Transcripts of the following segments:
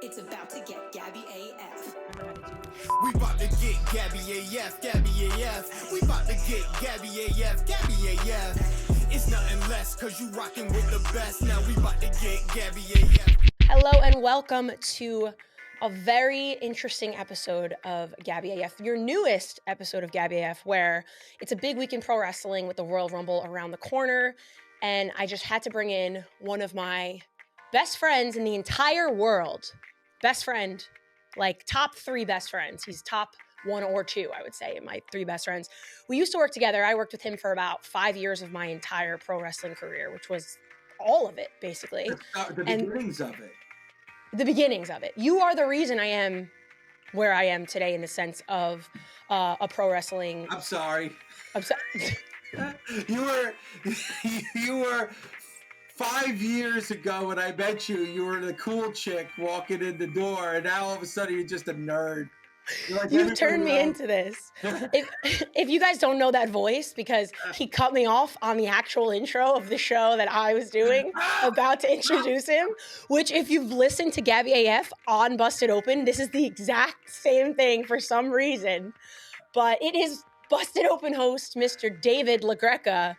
It's about to get Gabby AF. We about to get Gabby AF, Gabby AF. We about to get Gabby AF, Gabby AF. It's nothing less, cause you rocking with the best. Now we about to get Gabby AF. Hello and welcome to a very interesting episode of Gabby AF, your newest episode of Gabby AF, where it's a big week in pro wrestling with the Royal Rumble around the corner. And I just had to bring in one of my best friends in the entire world. Best friend, like top 3 best friends. He's top 1 or 2, I would say, in my 3 best friends. We used to work together. I worked with him for about 5 years of my entire pro wrestling career, which was all of it, basically. The beginnings of it. The beginnings of it. You are the reason I am where I am today in the sense of a pro wrestling. I'm sorry. You were 5 years ago when I met you. You were the cool chick walking in the door, and now all of a sudden you're just a nerd. Like You've turned me into this. If you guys don't know that voice, because he cut me off on the actual intro of the show that I was doing, about to introduce him, which if you've listened to Gabby AF on Busted Open, this is the exact same thing for some reason. But it is Busted Open host, Mr. David LaGreca.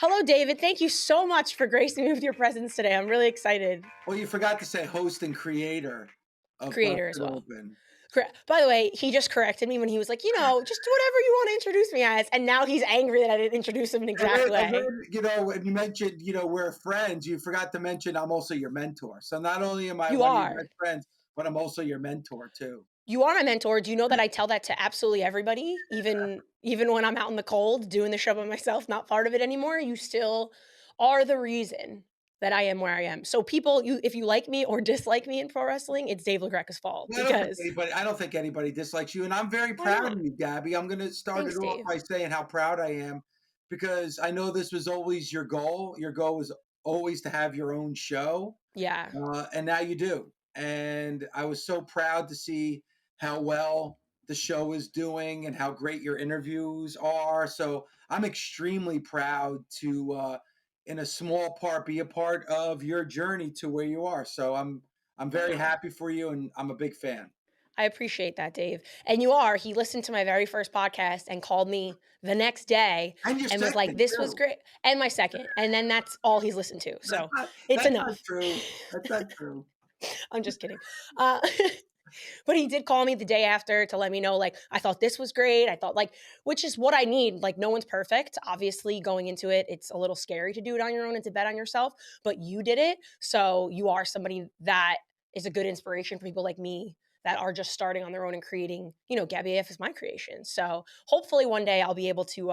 Hello, David. Thank you so much for gracing me with your presence today. I'm really excited. Well, you forgot to say host and creator of Creator Busted as well. Open. By the way, he just corrected me when he was like, just whatever you want to introduce me as. And now he's angry that I didn't introduce him in the exact way. And then, when you mentioned, we're friends, you forgot to mention I'm also your mentor. So not only am I one of your best friends, but I'm also your mentor too. You are my mentor. Do you know that I tell that to absolutely everybody, even when I'm out in the cold doing the show by myself, not part of it anymore? You still are the reason that I am where I am. So people, if you like me or dislike me in pro wrestling, it's Dave LaGreca's fault. I don't think anybody dislikes you, and I'm very proud of you, Gabby. I'm going to start it off by saying how proud I am, because I know this was always your goal. Your goal was always to have your own show. Yeah. And now you do. And I was so proud to see how well the show is doing and how great your interviews are. So I'm extremely proud to, in a small part, be a part of your journey to where you are. So I'm very happy for you, and I'm a big fan. I appreciate that, Dave. And you are. He listened to my very first podcast and called me the next day and was like, this was great. And my second. And then that's all he's listened to. So it's enough. That's true. That's not true. I'm just kidding. But he did call me the day after to let me know, I thought this was great. I thought, which is what I need. No one's perfect. Obviously, going into it, it's a little scary to do it on your own and to bet on yourself. But you did it. So you are somebody that is a good inspiration for people like me that are just starting on their own and creating, Gabby AF is my creation. So hopefully one day I'll be able to,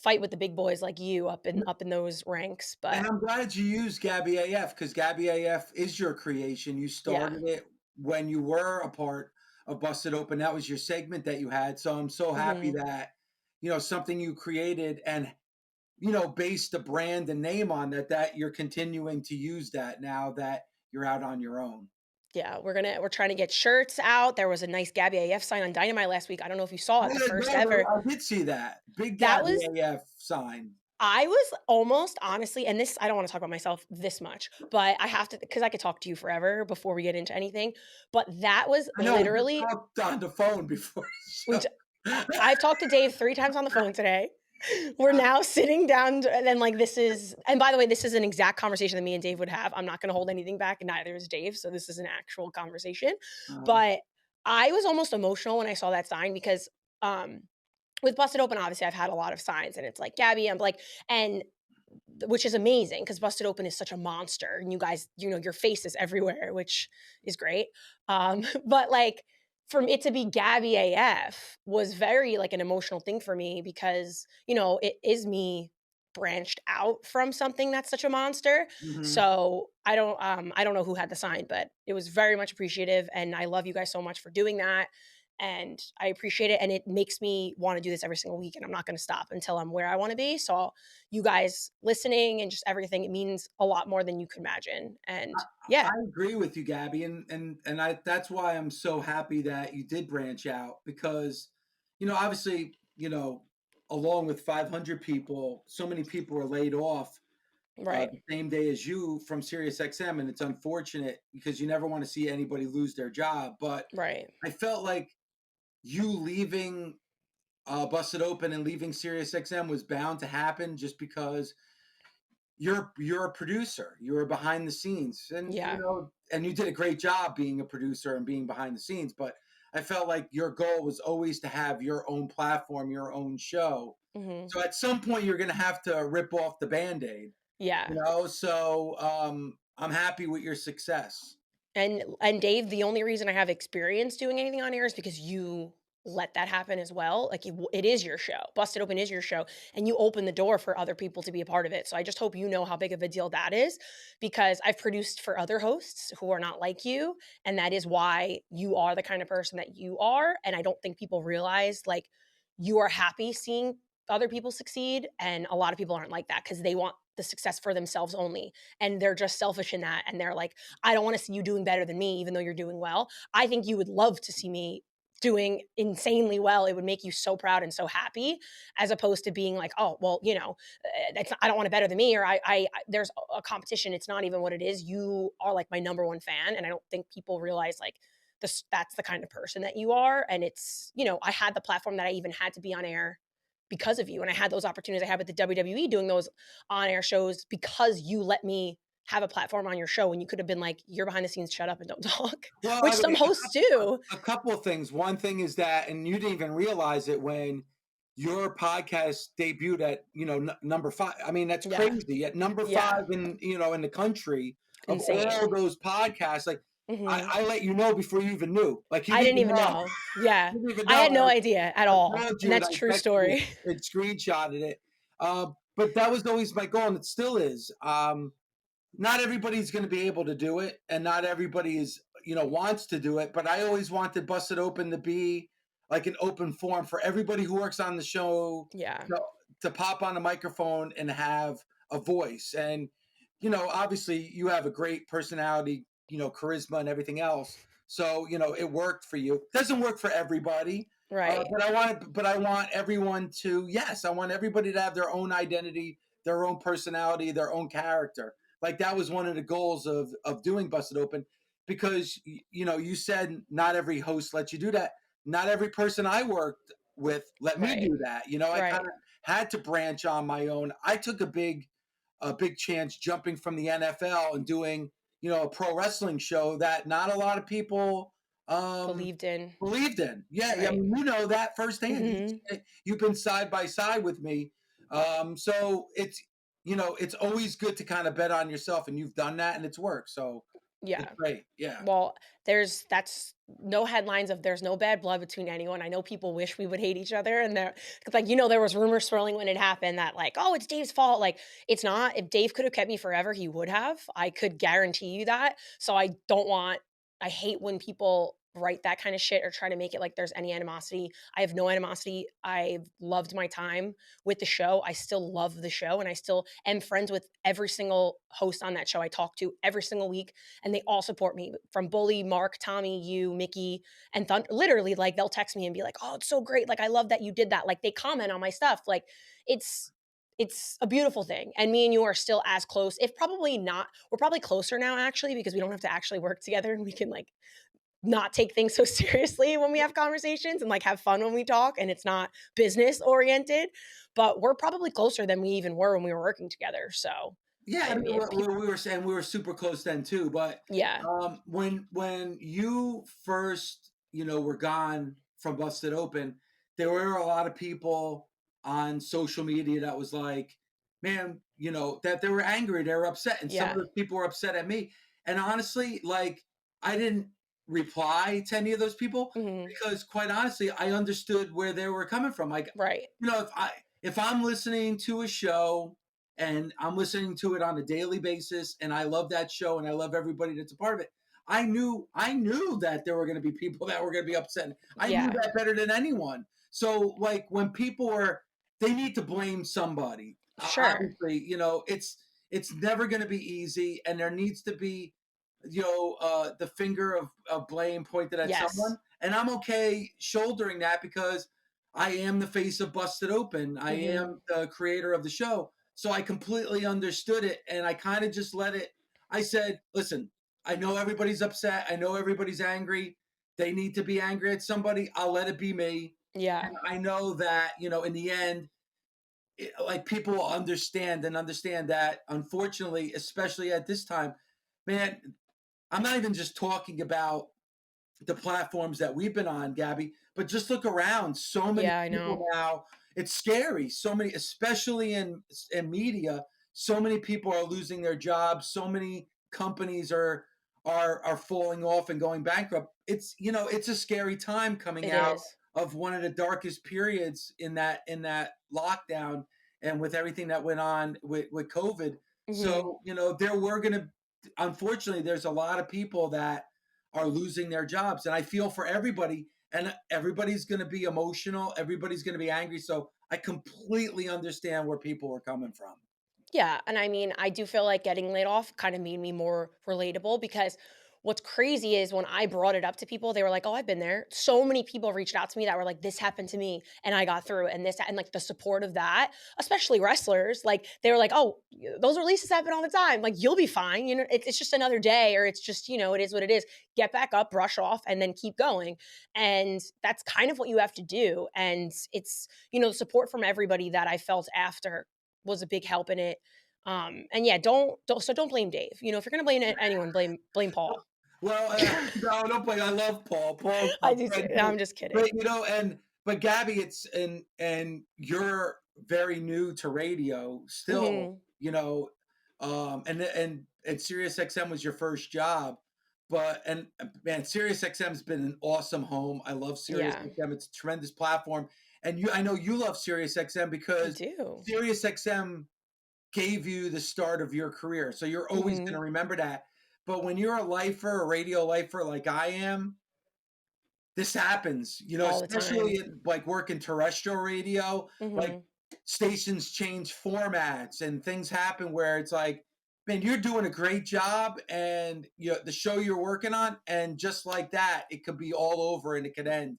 fight with the big boys like you up in those ranks. But and I'm glad you used Gabby AF, because Gabby AF is your creation. You started it when you were a part of Busted Open. That was your segment that you had. So I'm so happy that, something you created and, based a brand and name on that you're continuing to use that now that you're out on your own. Yeah, we're trying to get shirts out. There was a nice Gabby AF sign on Dynamite last week. I don't know if you saw it, the first ever. I did see that. Big Gabby AF sign. I was almost, honestly, and this, I don't want to talk about myself this much, but I have to, because I could talk to you forever before we get into anything. But that was literally. We talked on the phone before. I've talked to Dave 3 times on the phone today. We're now sitting down, and then and by the way, this is an exact conversation that me and Dave would have. I'm not going to hold anything back, and neither is Dave. So this is an actual conversation. But I was almost emotional when I saw that sign, because with Busted Open, obviously I've had a lot of signs, and it's like Gabby, and which is amazing, because Busted Open is such a monster, and you guys, your face is everywhere, which is great. But for it to be Gabby AF was very an emotional thing for me, because, it is me branched out from something that's such a monster. Mm-hmm. So I don't know who had the sign, but it was very much appreciative. And I love you guys so much for doing that. And I appreciate it. And it makes me want to do this every single week. And I'm not going to stop until I'm where I want to be. So you guys listening and just everything, it means a lot more than you could imagine. And I agree with you, Gabby. And that's why I'm so happy that you did branch out, because, obviously, along with 500 people, so many people were laid off Right. the same day as you from SiriusXM, and it's unfortunate because you never want to see anybody lose their job. But Right. I felt like you leaving Busted Open and leaving SiriusXM was bound to happen just because you're a producer, you're behind the scenes, and Yeah. and you did a great job being a producer and being behind the scenes. But I felt like your goal was always to have your own platform, your own show. Hmm. So at some point, you're going to have to rip off the Band-Aid, Yeah. So I'm happy with your success. And Dave, the only reason I have experience doing anything on air is because you let that happen as well. Like it is your show. Busted Open is your show, and you open the door for other people to be a part of it. So I just hope you know how big of a deal that is, because I've produced for other hosts who are not like you, and that is why you are the kind of person that you are. And I don't think people realize, like, you are happy seeing other people succeed, and a lot of people aren't like that because they want the success for themselves only, and they're just selfish in that, and they're like, I don't want to see you doing better than me, even though you're doing well. I think you would love to see me doing insanely well. It would make you so proud and so happy, as opposed to being like, oh, well, I don't want to better than me, or there's a competition. It's not even what it is. You are like my number one fan, and I don't think people realize like that's the kind of person that you are. And it's, I had the platform that I even had to be on air because of you, and I had those opportunities I had with the WWE doing those on air shows because you let me have a platform on your show, and you could have been like, you're behind the scenes, shut up and don't talk, Well, which I some mean, hosts do. a couple of things. One thing is that, and you didn't even realize it when your podcast debuted at number 5. I mean, that's Yeah. crazy. At number Yeah. 5 in the country of Insane. all those podcasts, like Hmm. I let you know before you even knew. Like you I didn't didn't even even know. know. Yeah. You didn't even I know. had no idea at I all. called And you and that's I a true texted you story. and screenshotted it. But that was always my goal, and it still is. Not everybody's going to be able to do it, and not everybody is wants to do it. But I always wanted Busted Open to be like an open forum for everybody who works on the show Yeah. to pop on a microphone and have a voice. And obviously you have a great personality, charisma and everything else. So it worked for you. Doesn't work for everybody. Right. But I want everyone to, yes, I want everybody to have their own identity, their own personality, their own character. Like that was one of the goals of doing Busted Open, because you said not every host lets you do that. Not every person I worked with let me Right. do that. I kind Right. of had to branch on my own. I took a big chance jumping from the NFL and doing a pro wrestling show that not a lot of people um, Believed in. believed in. Yeah, I Right. mean, that firsthand. Hmm. You've been side by side with me, so it's always good to kind of bet on yourself, and you've done that, and it's worked. So it's Yeah. great. Yeah. Well, that's no headlines of there's no bad blood between anyone. I know people wish we would hate each other, and there, 'cause, like, there was rumors swirling when it happened that, like, oh, it's Dave's fault. Like, it's not. If Dave could have kept me forever, he would have. I could guarantee you that. So I hate when people write that kind of shit or try to make it like there's any animosity. I have no animosity. I've loved my time with the show. I still love the show, and I still am friends with every single host on that show. I talk to every single week, and they all support me, from Bully, Mark, Tommy, you, Mickey, and Thunder. Literally, like, they'll text me and be like, "Oh, it's so great! Like, I love that you did that." Like, they comment on my stuff. Like, it's it's a beautiful thing. And me and you are still as close, if probably not. We're probably closer now, actually, because we don't have to actually work together, and we can, like, not take things so seriously when we have conversations, and, like, have fun when we talk, and it's not business oriented. But we're probably closer than we even were when we were working together. So, Yeah, I I mean, mean, if people, we were saying we were super close then too. But yeah, when you first were gone from Busted Open, there were a lot of people on social media that was like, man, that they were angry, they were upset, and some of yeah. those people were upset at me. And honestly, like I didn't reply to any of those people Hmm. because, quite honestly, I understood where they were coming from. Like, Right. if I'm listening to a show and I'm listening to it on a daily basis, and I love that show and I love everybody that's a part of it, I knew that there were going to be people that were going to be upset. I knew Yeah. that better than anyone. So like when people they need to blame somebody. Sure. Obviously, it's never going to be easy, and there needs to be the finger of blame pointed at Yes. someone, and I'm okay shouldering that because I am the face of Busted Open. I Hmm. am the creator of the show. So I completely understood it, and I kind of just let it. I said, listen, I know everybody's upset. I know everybody's angry. They need to be angry at somebody. I'll let it be me. Yeah. And I know that, in the end, like people will understand that, unfortunately, especially at this time, man, I'm not even just talking about the platforms that we've been on, Gabby, but just look around. So many Yeah, I people know. now. It's scary. So many, especially in media. So many people are losing their jobs. So many companies are falling off and going bankrupt. It's a scary time coming It out is. of one of the darkest periods in that lockdown, and with everything that went on with COVID. Mm-hmm. So there were gonna, unfortunately, there's a lot of people that are losing their jobs. And I feel for everybody, and everybody's going to be emotional. Everybody's going to be angry. So I completely understand where people were coming from. Yeah, and I mean, I do feel like getting laid off kind of made me more relatable because what's crazy is when I brought it up to people, they were like, "Oh, I've been there." So many people reached out to me that were like, "This happened to me and I got through it," and this and like the support of that, especially wrestlers, like they were like, "Oh, those releases happen all the time. Like you'll be fine. It's just another day, or it's just it is what it is. Get back up, brush off, and then keep going." And that's kind of what you have to do. And it's the support from everybody that I felt after was a big help in it. And yeah, don't blame Dave. If you're gonna blame anyone, blame Paul. Well, no, don't play. I love Paul. Paul's my I do too. friend No, too. I'm just kidding. But Gabby, it's and you're very new to radio still. Hmm. And Sirius XM was your first job, but and man, Sirius XM's been an awesome home. I love Sirius Yeah, XM. It's a tremendous platform, and I know you love Sirius XM I because do. Sirius XM gave you the start of your career. So you're always going Hmm. to remember that. But when you're a lifer, a radio lifer like I am, this happens, All the especially time. in like working terrestrial radio, like Hmm. stations change formats and things happen where it's like, man, you're doing a great job, and the show you're working on, and just like that, it could be all over and it could end.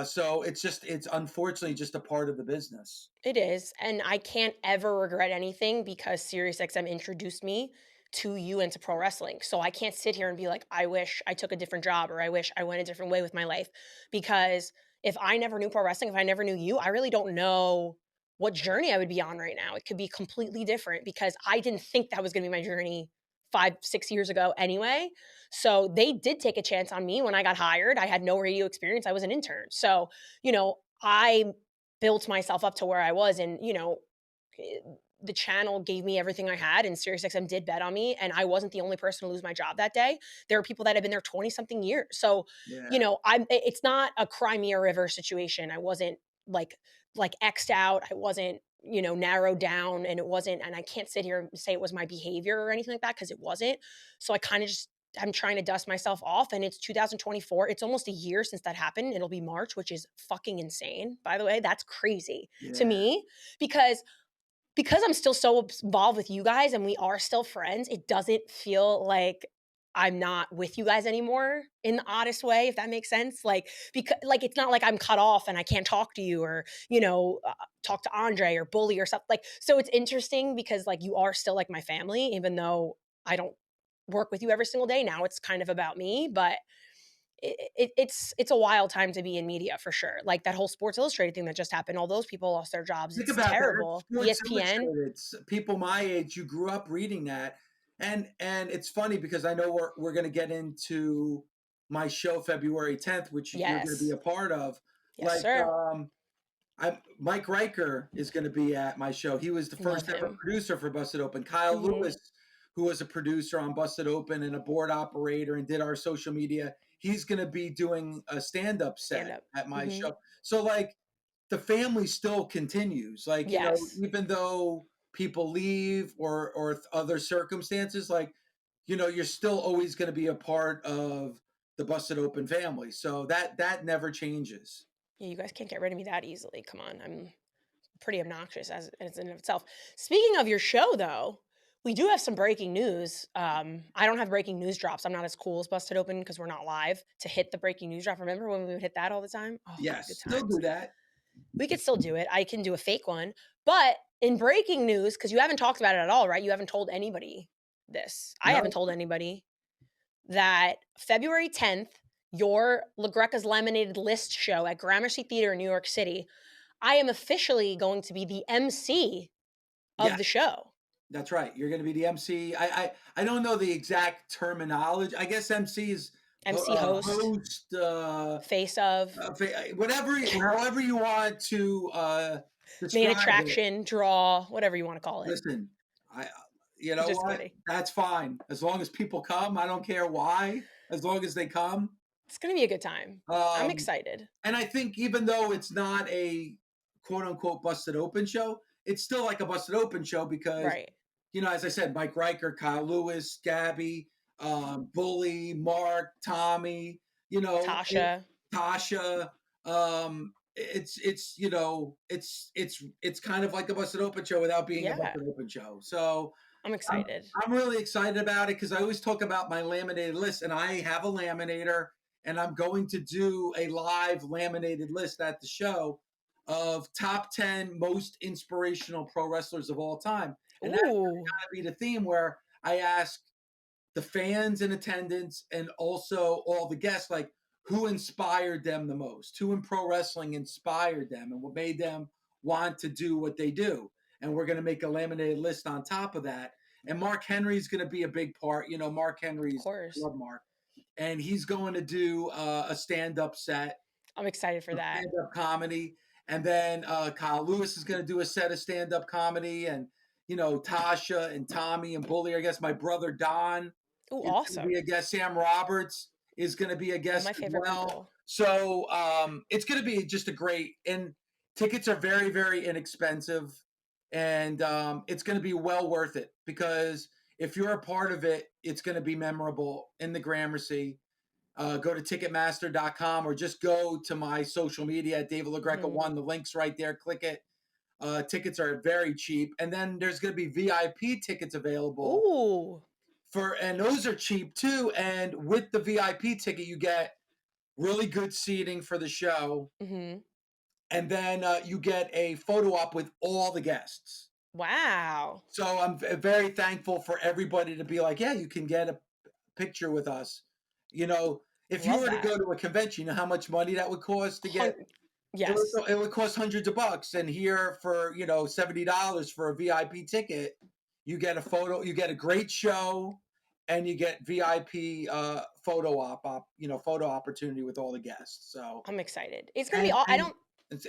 So it's unfortunately just a part of the business. It is, and I can't ever regret anything because SiriusXM introduced me to you and to pro wrestling. So I can't sit here and be like, I wish I took a different job or I wish I went a different way with my life. Because if I never knew pro wrestling, if I never knew you, I really don't know what journey I would be on right now. It could be completely different because I didn't think that was going to be my journey 5, 6 years ago anyway. So they did take a chance on me when I got hired. I had no radio experience. I was an intern. So, I built myself up to where I was. And, eh, the channel gave me everything I had, and SiriusXM did bet on me. And I wasn't the only person to lose my job that day. There are people that have been there 20 something years. So, Yeah. it's not a Crimea River situation. I wasn't like X'd out. I wasn't, narrowed down, and and I can't sit here and say it was my behavior or anything like that because it wasn't. So I kind of just, I'm trying to dust myself off, and it's 2024. It's almost a year since that happened. It'll be March, which is fucking insane. By the way, that's crazy to Yeah. me because I'm still so involved with you guys and we are still friends. It doesn't feel like I'm not with you guys anymore in the oddest way, if that makes sense. Like, because like it's not like I'm cut off and I can't talk to you or talk to Andre or Bully or something. Like, so it's interesting because like you are still like my family, even though I don't work with you every single day. Now it's kind of about me, but it's a wild time to be in media for sure. Like that whole Sports Illustrated thing that just happened, all those people lost their jobs. Think It's about that. It's terrible. Sports ESPN. Illustrated. People my age, you grew up reading that, and it's funny because I know we're going to get into my show February 10th, which you're going to be Yes. a part of. Yes, Like, sir. Mike Riker is going to be at my show. He was the Love first ever him. producer for Busted Open. Kyle Hmm. Lewis, who was a producer on Busted Open and a board operator and did our social media, he's going to be doing a stand-up Stand set up. at my Hmm. show. So like the family still continues. Like, Yes. even though people leave or other circumstances, like, you're still always going to be a part of the Busted Open family. So that never changes. Yeah, you guys can't get rid of me that easily. Come on. I'm pretty obnoxious as in of itself. Speaking of your show, though, we do have some breaking news. I don't have breaking news drops. I'm not as cool as Busted Open because we're not live to hit the breaking news drop. Remember when we would hit that all the time? Oh, Yes, good still times. do that. We could still do it. I can do a fake one, but in breaking news, because you haven't talked about it at all, right? You haven't told anybody this. I haven't told anybody that February 10th, your LaGreca's Laminated List show at Gramercy Theatre in New York City, I am officially going to be the MC of the show. That's right. You're going to be the MC. I don't know the exact terminology. I guess MC is MC host, face of, whatever, however you want to describe main attraction, draw, whatever you want to call it. Listen, you know Just what? kidding. That's fine. As long as people come, I don't care why. As long as they come. It's going to be a good time. I'm excited. And I think even though it's not a quote unquote busted open show, it's still like a busted open show because, you know, as I said, Mike Riker, Kyle Lewis, Gabby, Bully, Mark, Tommy, you know, Tasha. It's you know, it's kind of like a busted open show without being a busted open show. So I'm excited. I'm really excited about it because I always talk about my laminated list, and I have a laminator, and I'm going to do a live laminated list at the show of top 10 most inspirational pro wrestlers of all time. And that's going to be the theme where I ask the fans in attendance and also all the guests, like, who inspired them the most? Who in pro wrestling inspired them and what made them want to do what they do? And we're going to make a laminated list on top of that. And Mark Henry's going to be a big part. You know, Mark Henry's, love Mark. And he's going to do a stand-up set. I'm excited for that. Stand-up comedy. And then Kyle Lewis is going to do a set of stand-up comedy. And, you know, Tasha and Tommy and Bully, I guess my brother Don is going to be a guest. Sam Roberts is going to be a guest as well. So it's going to be just a great, and tickets are very, very inexpensive. And it's going to be well worth it because if you're a part of it, it's going to be memorable in the Gramercy. Go to Ticketmaster.com or just go to my social media at David LaGreca 1. The link's right there. Click it. Tickets are very cheap. And then there's going to be VIP tickets available. And those are cheap too. And with the VIP ticket, you get really good seating for the show. And then you get a photo op with all the guests. Wow. So I'm very thankful for everybody to be like, yeah, you can get a picture with us. You know, if you were to go to a convention, you know how much money that would cost to get? Yes. It would cost hundreds of bucks. And here for, you know, $70 for a VIP ticket, you get a photo, you get a great show, and you get VIP photo opportunity with all the guests. So I'm excited. It's going to be all,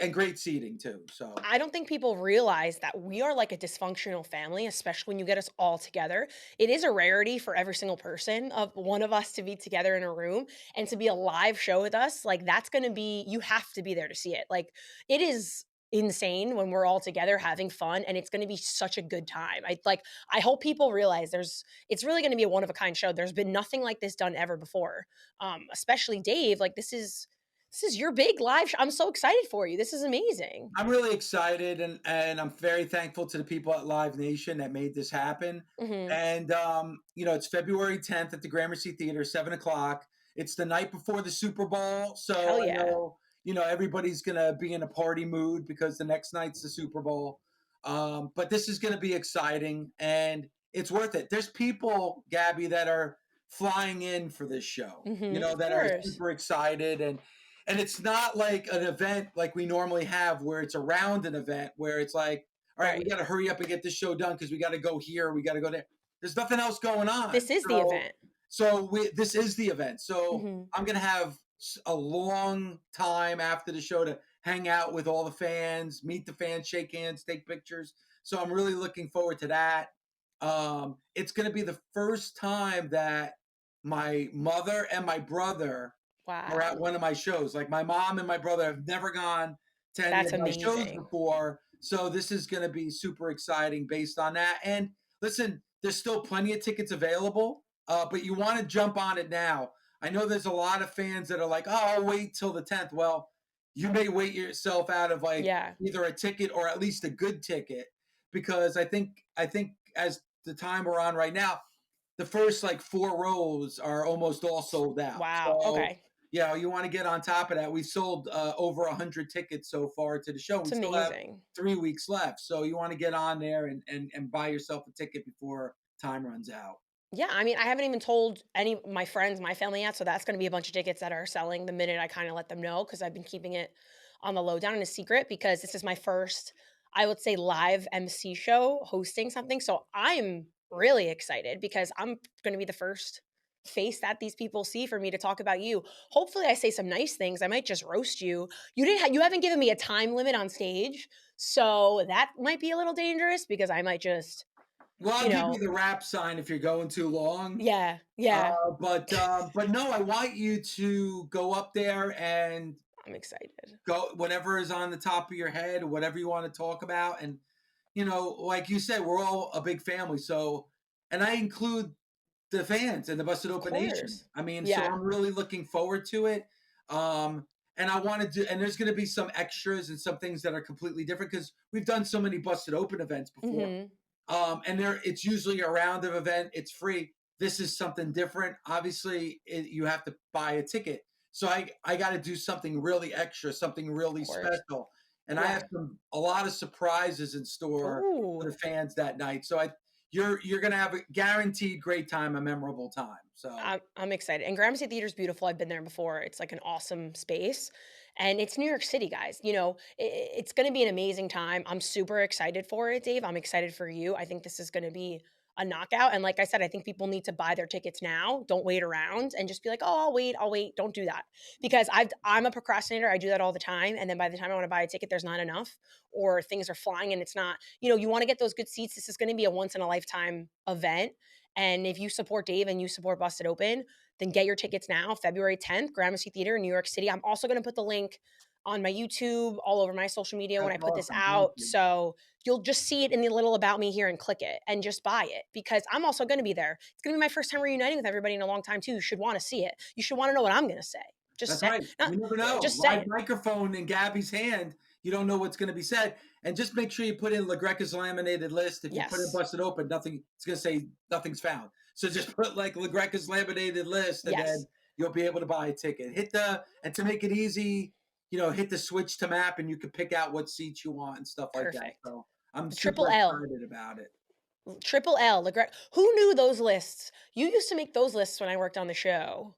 and great seating too. So I don't think people realize that we are like a dysfunctional family, especially when you get us all together. It is a rarity for every single person of one of us to be together in a room and to be a live show with us. Like that's going to be, you have to be there to see it. Like it is insane when we're all together having fun, and it's going to be such a good time. I hope people realize it's really going to be a one of a kind show. There's been nothing like this done ever before. Especially Dave, like this is your big live show. I'm so excited for you. This is amazing. I'm really excited, and I'm very thankful to the people at Live Nation that made this happen. And you know, it's February 10th at the Gramercy Theatre, 7:00. It's the night before the Super Bowl, so I know, you know, everybody's gonna be in a party mood because the next night's the Super Bowl. But this is gonna be exciting, and it's worth it. There's people, Gabby, that are flying in for this show. You know, that are super excited, and it's not like an event like we normally have where it's around an event where it's like, all right, we got to hurry up and get this show done because we got to go here, we got to go there. There's nothing else going on. This is the event. So this is the event. So I'm going to have a long time after the show to hang out with all the fans, meet the fans, shake hands, take pictures. So I'm really looking forward to that. It's going to be the first time that my mother and my brother are at one of my shows. Like my mom and my brother have never gone to any of my shows before. So this is going to be super exciting based on that. And listen, there's still plenty of tickets available, but you want to jump on it now. I know there's a lot of fans that are like, oh, I'll wait till the 10th. Well, you may wait yourself out of like either a ticket or at least a good ticket, because I think as the time we're on right now, the first like 4 rows are almost all sold out. Wow. So, okay. you want to get on top of that. We sold over 100 tickets so far to the show. It's We still have amazing. 3 weeks left. So you want to get on there and buy yourself a ticket before time runs out. Yeah, I mean, I haven't even told any of my friends, my family yet, so that's gonna be a bunch of tickets that are selling the minute I kinda let them know, because 'cause I've been keeping it on the lowdown in a secret because this is my first, I would say, live MC show hosting something, so I'm really excited because I'm gonna be the first face that these people see for me to talk about you. Hopefully, I say some nice things, I might just roast you. You haven't given me a time limit on stage, so that might be a little dangerous because I might just, Well, you I'll give you know. the rap sign if you're going too long. Yeah, yeah. But no, I want you to go up there and I'm excited. go whatever is on the top of your head, whatever you want to talk about. And, like you said, we're all a big family. So, and I include the fans and the Busted Of Open Nation. course. I mean, so Yeah. I'm really looking forward to it. And I want to do, and there's going to be some extras and some things that are completely different because we've done so many Busted Open events before. Mhm. And it's usually a round of event. It's free. This is something different. Obviously, you have to buy a ticket. So I got to do something really extra, something really Of course. special, and I have Yeah. a lot of surprises in store for Ooh. the fans that night. So you're gonna have a guaranteed great time, a memorable time. So I'm excited. And Gramercy Theatre is beautiful. I've been there before. It's like an awesome space. And it's New York City, guys. It's going to be an amazing time. I'm super excited for it, Dave. I'm excited for you. I think this is going to be a knockout. And like I said, I think people need to buy their tickets now. Don't wait around and just be like, oh, I'll wait. I'll wait. Don't do that. Because I'm a procrastinator. I do that all the time. And then by the time I want to buy a ticket, there's not enough or things are flying and it's not, you want to get those good seats. This is going to be a once in a lifetime event. And if you support Dave and you support Busted Open, then get your tickets now, February 10th, Gramercy Theatre in New York City. I'm also going to put the link on my YouTube, all over my social media when that's I put this awesome. Thank out. you. So you'll just see it in the little about me here and click it and just buy it because I'm also going to be there. It's going to be my first time reuniting with everybody in a long time too. You should want to see it. You should want to know what I'm going to say. Just That's say, right. not, You never know. just Live saying. microphone in Gabby's hand. You don't know what's going to be said. And just make sure you put in LaGreca's laminated list. If you put in Yes. Busted Open, it's going to say nothing's found. So just put like LaGreca's laminated list, and Yes. then you'll be able to buy a ticket. And to make it easy, hit the switch to map, and you can pick out what seats you want and stuff like that. Perfect. So I'm The super triple L. excited about it. Triple L, LaGreca. Who knew those lists? You used to make those lists when I worked on the show.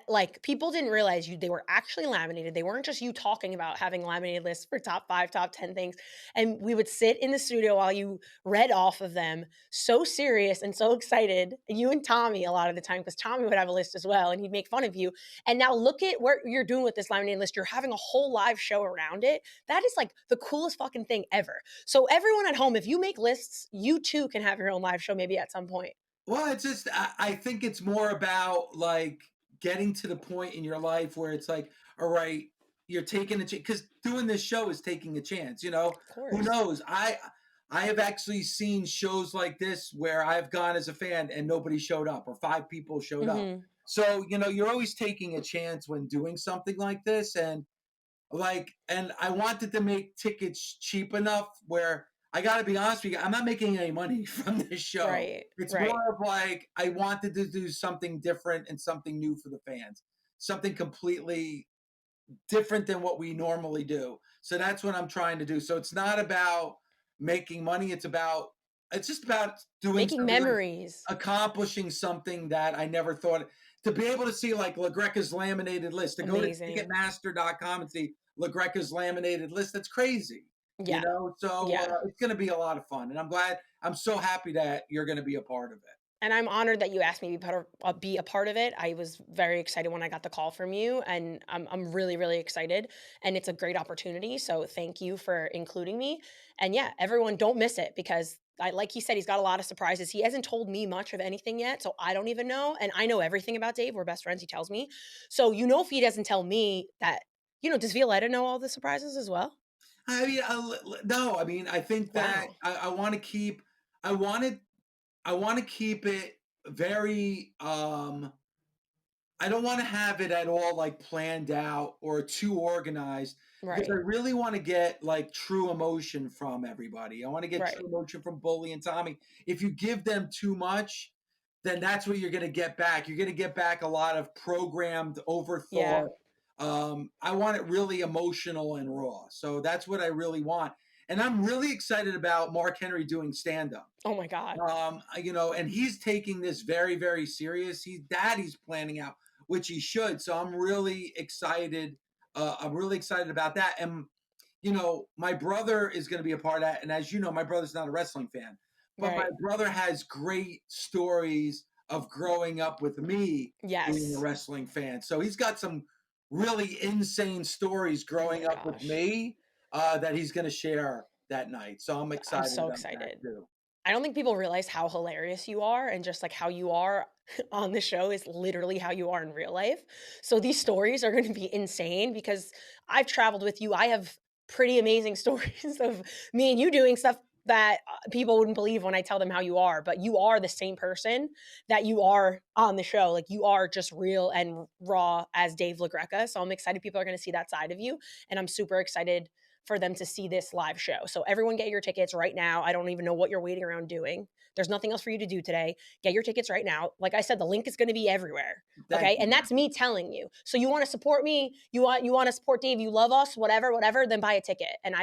Like people didn't realize they were actually laminated. They weren't just you talking about having laminated lists for top 5, top 10 things. And we would sit in the studio while you read off of them, so serious and so excited. You and Tommy a lot of the time, because Tommy would have a list as well, and he'd make fun of you. And now look at what you're doing with this laminated list. You're having a whole live show around it. That is like the coolest fucking thing ever. So everyone at home, if you make lists, you too can have your own live show maybe at some point. Well, it's just I think it's more about like getting to the point in your life where it's like, all right, you're taking a chance because doing this show is taking a chance. Of Who course. knows? I have actually seen shows like this where I've gone as a fan and nobody showed up or 5 people showed up. Mhm. So you're always taking a chance when doing something like this, and I wanted to make tickets cheap enough where I got to be honest with you, I'm not making any money from this show. Right. It's Right. more of like I wanted to do something different and something new for the fans, something completely different than what we normally do. So that's what I'm trying to do. So it's not about making money. It's just about doing Making something, like memories. accomplishing something that I never thought to be able to see like LaGreca's laminated list, to go to Amazing. Ticketmaster.com and see LaGreca's laminated list. That's crazy. Yeah. So Yeah. it's going to be a lot of fun. And I'm so happy that you're going to be a part of it. And I'm honored that you asked me to be a part of it. I was very excited when I got the call from you, and I'm really, really excited. And it's a great opportunity. So thank you for including me. And yeah, everyone, don't miss it because like he said, he's got a lot of surprises. He hasn't told me much of anything yet, so I don't even know. And I know everything about Dave. We're best friends. He tells me. So if he doesn't tell me that, does Violetta know all the surprises as well? I mean, no. I mean, I think that Wow. I want to keep. I want to keep it very. I don't want to have it at all like planned out or too organized because I Right. really want to get like true emotion from everybody. I want to get Right. true emotion from Bully and Tommy. If you give them too much, then that's what you're going to get back. You're going to get back a lot of programmed Yeah. overthought. I want it really emotional and raw. So that's what I really want. And I'm really excited about Mark Henry doing stand up. Oh my God. And he's taking this very, very serious. He's planning out, which he should. So I'm really excited. I'm really excited about that. And my brother is going to be a part of that. And as you know, my brother's not a wrestling fan, but my brother has great stories of growing up with me being a wrestling fan. So he's got some really insane stories growing up with me that he's going to share that night. So I'm excited. I'm so about excited. that too. I don't think people realize how hilarious you are, and just like how you are on the show is literally how you are in real life. So these stories are going to be insane because I've traveled with you. I have pretty amazing stories of me and you doing stuff that people wouldn't believe when I tell them how you are, but you are the same person that you are on the show. Like, you are just real and raw as Dave LaGreca. So I'm excited people are going to see that side of you, and I'm super excited for them to see this live show. So everyone get your tickets right now. I don't even know what you're waiting around doing. There's nothing else for you to do today. Get your tickets right now. Like I said, the link is going to be everywhere. Okay. And that's me telling you. So you want to support me, you want to support Dave, you love us, whatever, then buy a ticket. And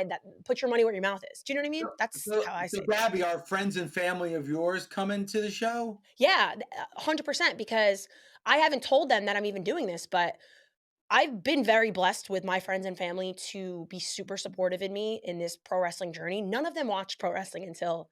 put your money where your mouth is. Do you know what I mean? That's how I say it. So Gabby, are friends and family of yours coming to the show? Yeah, 100%, because I haven't told them that I'm even doing this, but I've been very blessed with my friends and family to be super supportive in me in this pro wrestling journey. None of them watched pro wrestling until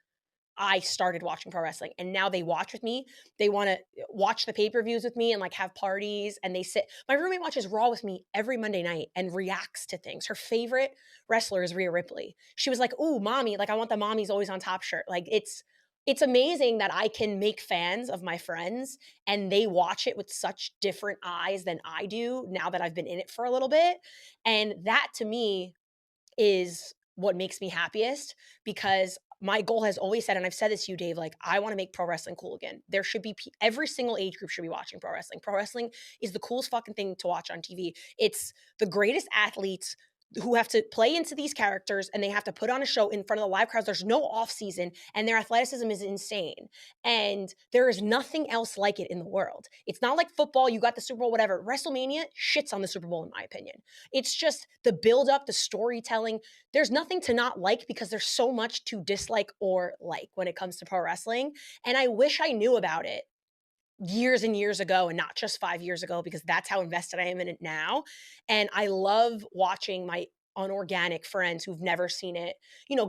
I started watching pro wrestling, and now they watch with me. They want to watch the pay-per-views with me and like have parties, and they sit. My roommate watches Raw with me every Monday night and reacts to things. Her favorite wrestler is Rhea Ripley. She was like, "Ooh, mommy, like I want the mommy's always on top shirt." Like it's amazing that I can make fans of my friends and they watch it with such different eyes than I do now that I've been in it for a little bit. And that to me is what makes me happiest, because my goal has always said, and I've said this to you, Dave, like, I want to make pro wrestling cool again. There should be every single age group should be watching pro wrestling. Pro wrestling is the coolest fucking thing to watch on TV. It's the greatest athletes who have to play into these characters, and they have to put on a show in front of the live crowds. There's no off season, and their athleticism is insane. And there is nothing else like it in the world. It's not like football. You got the Super Bowl, whatever. WrestleMania shits on the Super Bowl, in my opinion. It's just the build up, the storytelling. There's nothing to not like because there's so much to dislike or like when it comes to pro wrestling. And I wish I knew about it years and years ago and not just 5 years ago, because that's how invested I am in it now. And I love watching my unorganic friends who've never seen it,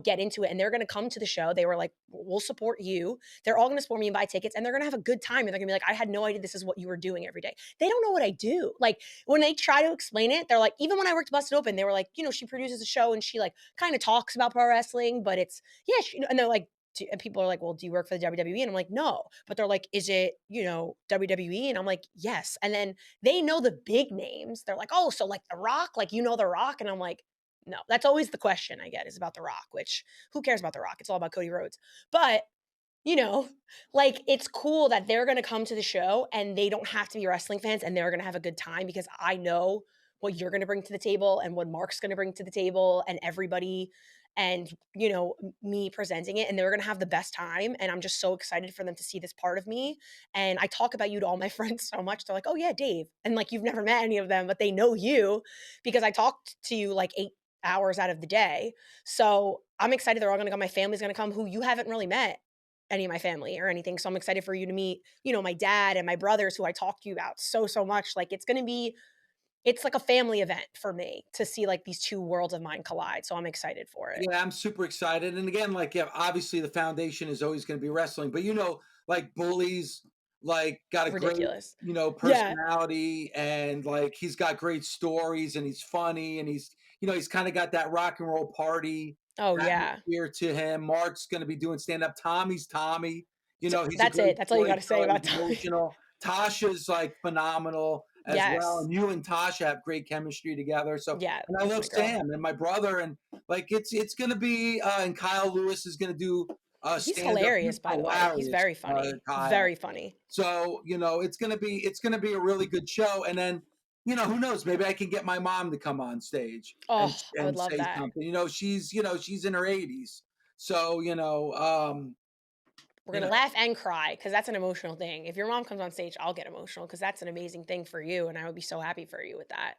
get into it. And they're going to come to the show. They were like, we'll support you. They're all going to support me and buy tickets, and they're going to have a good time. And they're going to be like, I had no idea this is what you were doing every day. They don't know what I do. Like, when they try to explain it, they're like, even when I worked Busted Open, they were like, she produces a show and she like kind of talks about pro wrestling, but it's, and they're like, and people are like, well, do you work for the WWE? And I'm like, no. But they're like, is it, WWE? And I'm like, yes. And then they know the big names. They're like, oh, so like The Rock, like, The Rock? And I'm like, no. That's always the question I get, is about The Rock, which who cares about The Rock? It's all about Cody Rhodes. But, like, it's cool that they're going to come to the show and they don't have to be wrestling fans, and they're going to have a good time, because I know what you're going to bring to the table and what Mark's going to bring to the table, and everybody, and me presenting it, and they're going to have the best time. And I'm just so excited for them to see this part of me. And I talk about you to all my friends so much. They're like, oh yeah, Dave. And like, you've never met any of them, but they know you because I talked to you like 8 hours out of the day. So I'm excited. They're all going to come. My family's going to come, who you haven't really met any of my family or anything. So I'm excited for you to meet, my dad and my brothers, who I talked to you about so much. Like, it's like a family event for me to see like these two worlds of mine collide. So I'm excited for it. Yeah, I'm super excited. And again, like, yeah, obviously the foundation is always going to be wrestling, but like Bully's like got a Ridiculous. great, personality, and like he's got great stories, and he's funny, and he's kind of got that rock and roll party atmosphere to him. Mark's going to be doing stand up. Tommy's Tommy. He's that's it. That's all you got to say about Tommy. Emotional. Tasha's like phenomenal as well, and you and Tasha have great chemistry together. So yeah, and I love Sam and my brother, and like it's gonna be and Kyle Lewis is gonna do he's hilarious, by the way. He's very funny. Very funny. So it's gonna be a really good show. And then who knows, maybe I can get my mom to come on stage and I would love say that. something. She's in her 80s, so We're going to laugh and cry because that's an emotional thing. If your mom comes on stage, I'll get emotional because that's an amazing thing for you. And I would be so happy for you with that.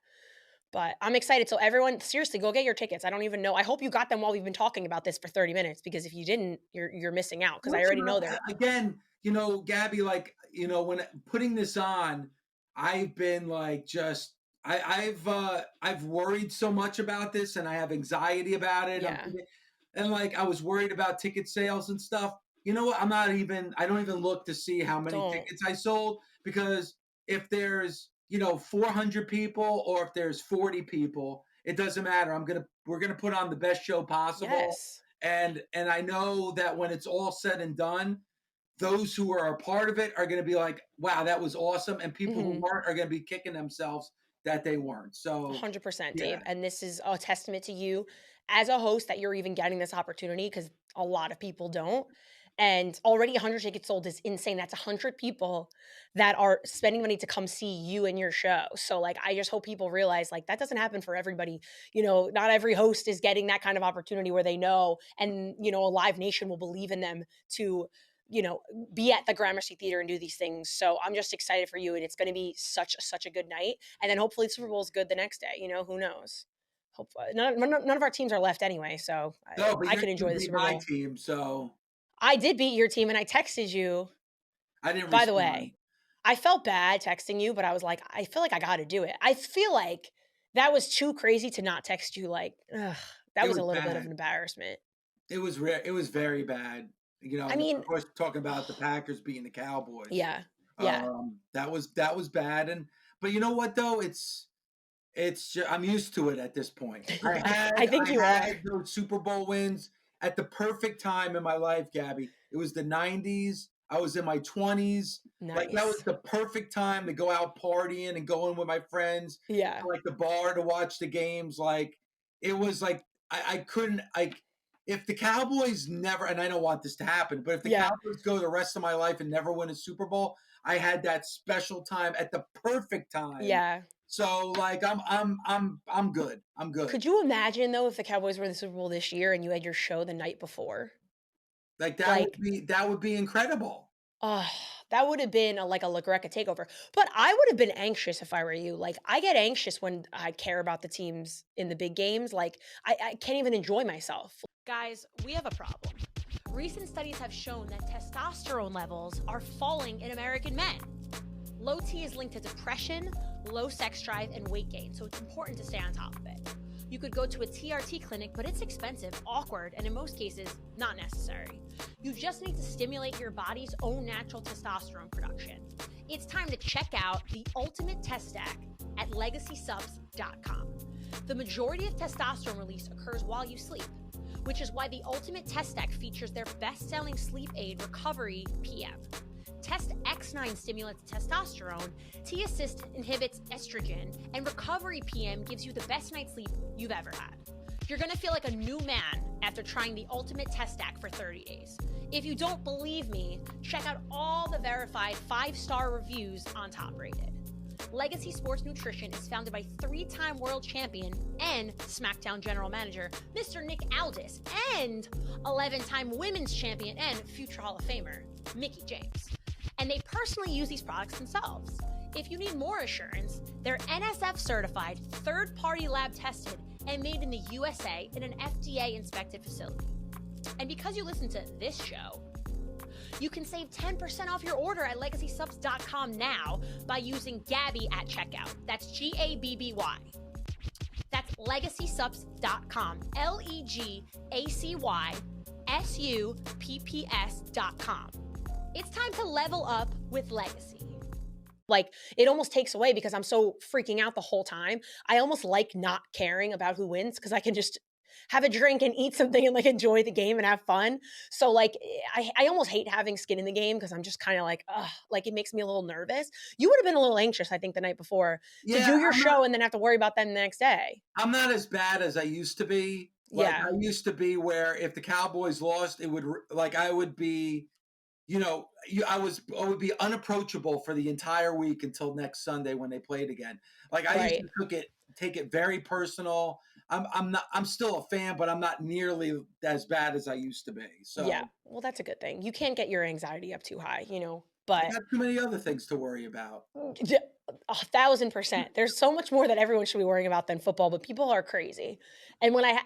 But I'm excited. So everyone, seriously, go get your tickets. I don't even know. I hope you got them while we've been talking about this for 30 minutes because if you didn't, you're missing out because I already know they're again, you know, Gabby, like, you know, when putting this on, I've been like just I've worried so much about this and I have anxiety about it. Yeah. And like I was worried about ticket sales and stuff. You know what? I don't even look to see how many tickets I sold because if there's, you know, 400 people or if there's 40 people, it doesn't matter. We're going to put on the best show possible. Yes. And I know that when it's all said and done, those who are a part of it are going to be like, wow, that was awesome. And people who weren't are going to be kicking themselves that they weren't. So 100%, Dave. And this is a testament to you as a host that you're even getting this opportunity because a lot of people don't. And already 100 tickets sold is insane. That's 100 people that are spending money to come see you and your show. So like, I just hope people realize like that doesn't happen for everybody. You know, not every host is getting that kind of opportunity where they know and, you know, a live nation will believe in them to, you know, be at the Gramercy Theatre and do these things. So I'm just excited for you. And it's going to be such a good night. And then hopefully the Super Bowl is good the next day. You know, who knows? Hopefully none of our teams are left anyway. So I can enjoy the Super Bowl. My team, so I did beat your team and I texted you. I didn't By respond. the way, I felt bad texting you, but I was like, I feel like I got to do it. I feel like that was too crazy to not text you. Like, that was a little bit of an embarrassment. It was rare. It was very bad. You know, I mean, of course, talking about the Packers beating the Cowboys. Yeah. That was bad. But you know what though? It's just, I'm used to it at this point. I had those Super Bowl wins at the perfect time in my life, Gabby. It was the 90s. I was in my 20s. Nice. Like that was the perfect time to go out partying and going with my friends. Yeah. To, like the bar to watch the games. Like it was like I couldn't like if the Cowboys never, and I don't want this to happen, but if the Cowboys go the rest of my life and never win a Super Bowl, I had that special time at the perfect time. Yeah. So like I'm good. I'm good. Could you imagine though if the Cowboys were in the Super Bowl this year and you had your show the night before? Like that would be incredible. That would have been like a LaGreca takeover. But I would have been anxious if I were you. Like I get anxious when I care about the teams in the big games. Like I can't even enjoy myself. Guys, we have a problem. Recent studies have shown that testosterone levels are falling in American men. Low T is linked to depression, low sex drive, and weight gain, so it's important to stay on top of it. You could go to a TRT clinic, but it's expensive, awkward, and in most cases, not necessary. You just need to stimulate your body's own natural testosterone production. It's time to check out the ultimate test stack at LegacySupps.com. The majority of testosterone release occurs while you sleep, which is why the ultimate test stack features their best-selling sleep aid Recovery PM. Test X9 stimulates testosterone, T-Assist inhibits estrogen, and Recovery PM gives you the best night's sleep you've ever had. You're gonna feel like a new man after trying the ultimate test stack for 30 days. If you don't believe me, check out all the verified 5-star reviews on Top Rated. Legacy Sports Nutrition is founded by 3-time world champion and SmackDown general manager, Mr. Nick Aldis, and 11-time women's champion and future Hall of Famer, Mickie James. And they personally use these products themselves. If you need more assurance, they're NSF certified, third-party lab tested, and made in the USA in an FDA-inspected facility. And because you listen to this show, you can save 10% off your order at LegacySupps.com now by using Gabby at checkout. That's Gabby. That's LegacySupps.com. LegacySupps.com. It's time to level up with Legacy. Like, it almost takes away because I'm so freaking out the whole time. I almost like not caring about who wins because I can just have a drink and eat something and like enjoy the game and have fun. So like, I almost hate having skin in the game because I'm just kind of like, like it makes me a little nervous. You would have been a little anxious, I think, the night before to do your show and then have to worry about them the next day. I'm not as bad as I used to be. Like, I used to be where if the Cowboys lost, it would like I would be, you know, I would be unapproachable for the entire week until next Sunday when they played again. Like I used to take it very personal. I'm still a fan, but I'm not nearly as bad as I used to be. Yeah. So Well, that's a good thing. You can't get your anxiety up too high, I but got too many other things to worry about. yeah, 1,000%. There's so much more that everyone should be worrying about than football, but people are crazy. And when I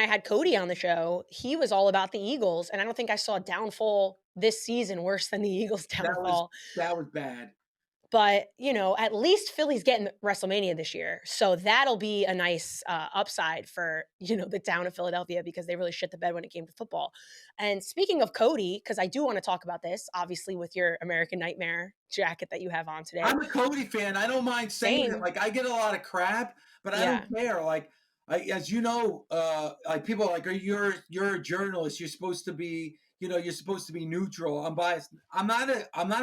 had Cody on the show, he was all about the Eagles, and I don't think I saw a downfall this season worse than the Eagles' That was downfall. that was bad. But, at least Philly's getting WrestleMania this year. So that'll be a nice upside for, the town of Philadelphia because they really shit the bed when it came to football. And speaking of Cody, because I do want to talk about this, obviously with your American Nightmare jacket that you have on today. I'm a Cody fan. I don't mind saying it. Same. Like I get a lot of crap, but I Yeah. don't care. Like as you know, like people are like, you're a journalist. You're supposed to be, you're supposed to be neutral. I'm biased. I'm not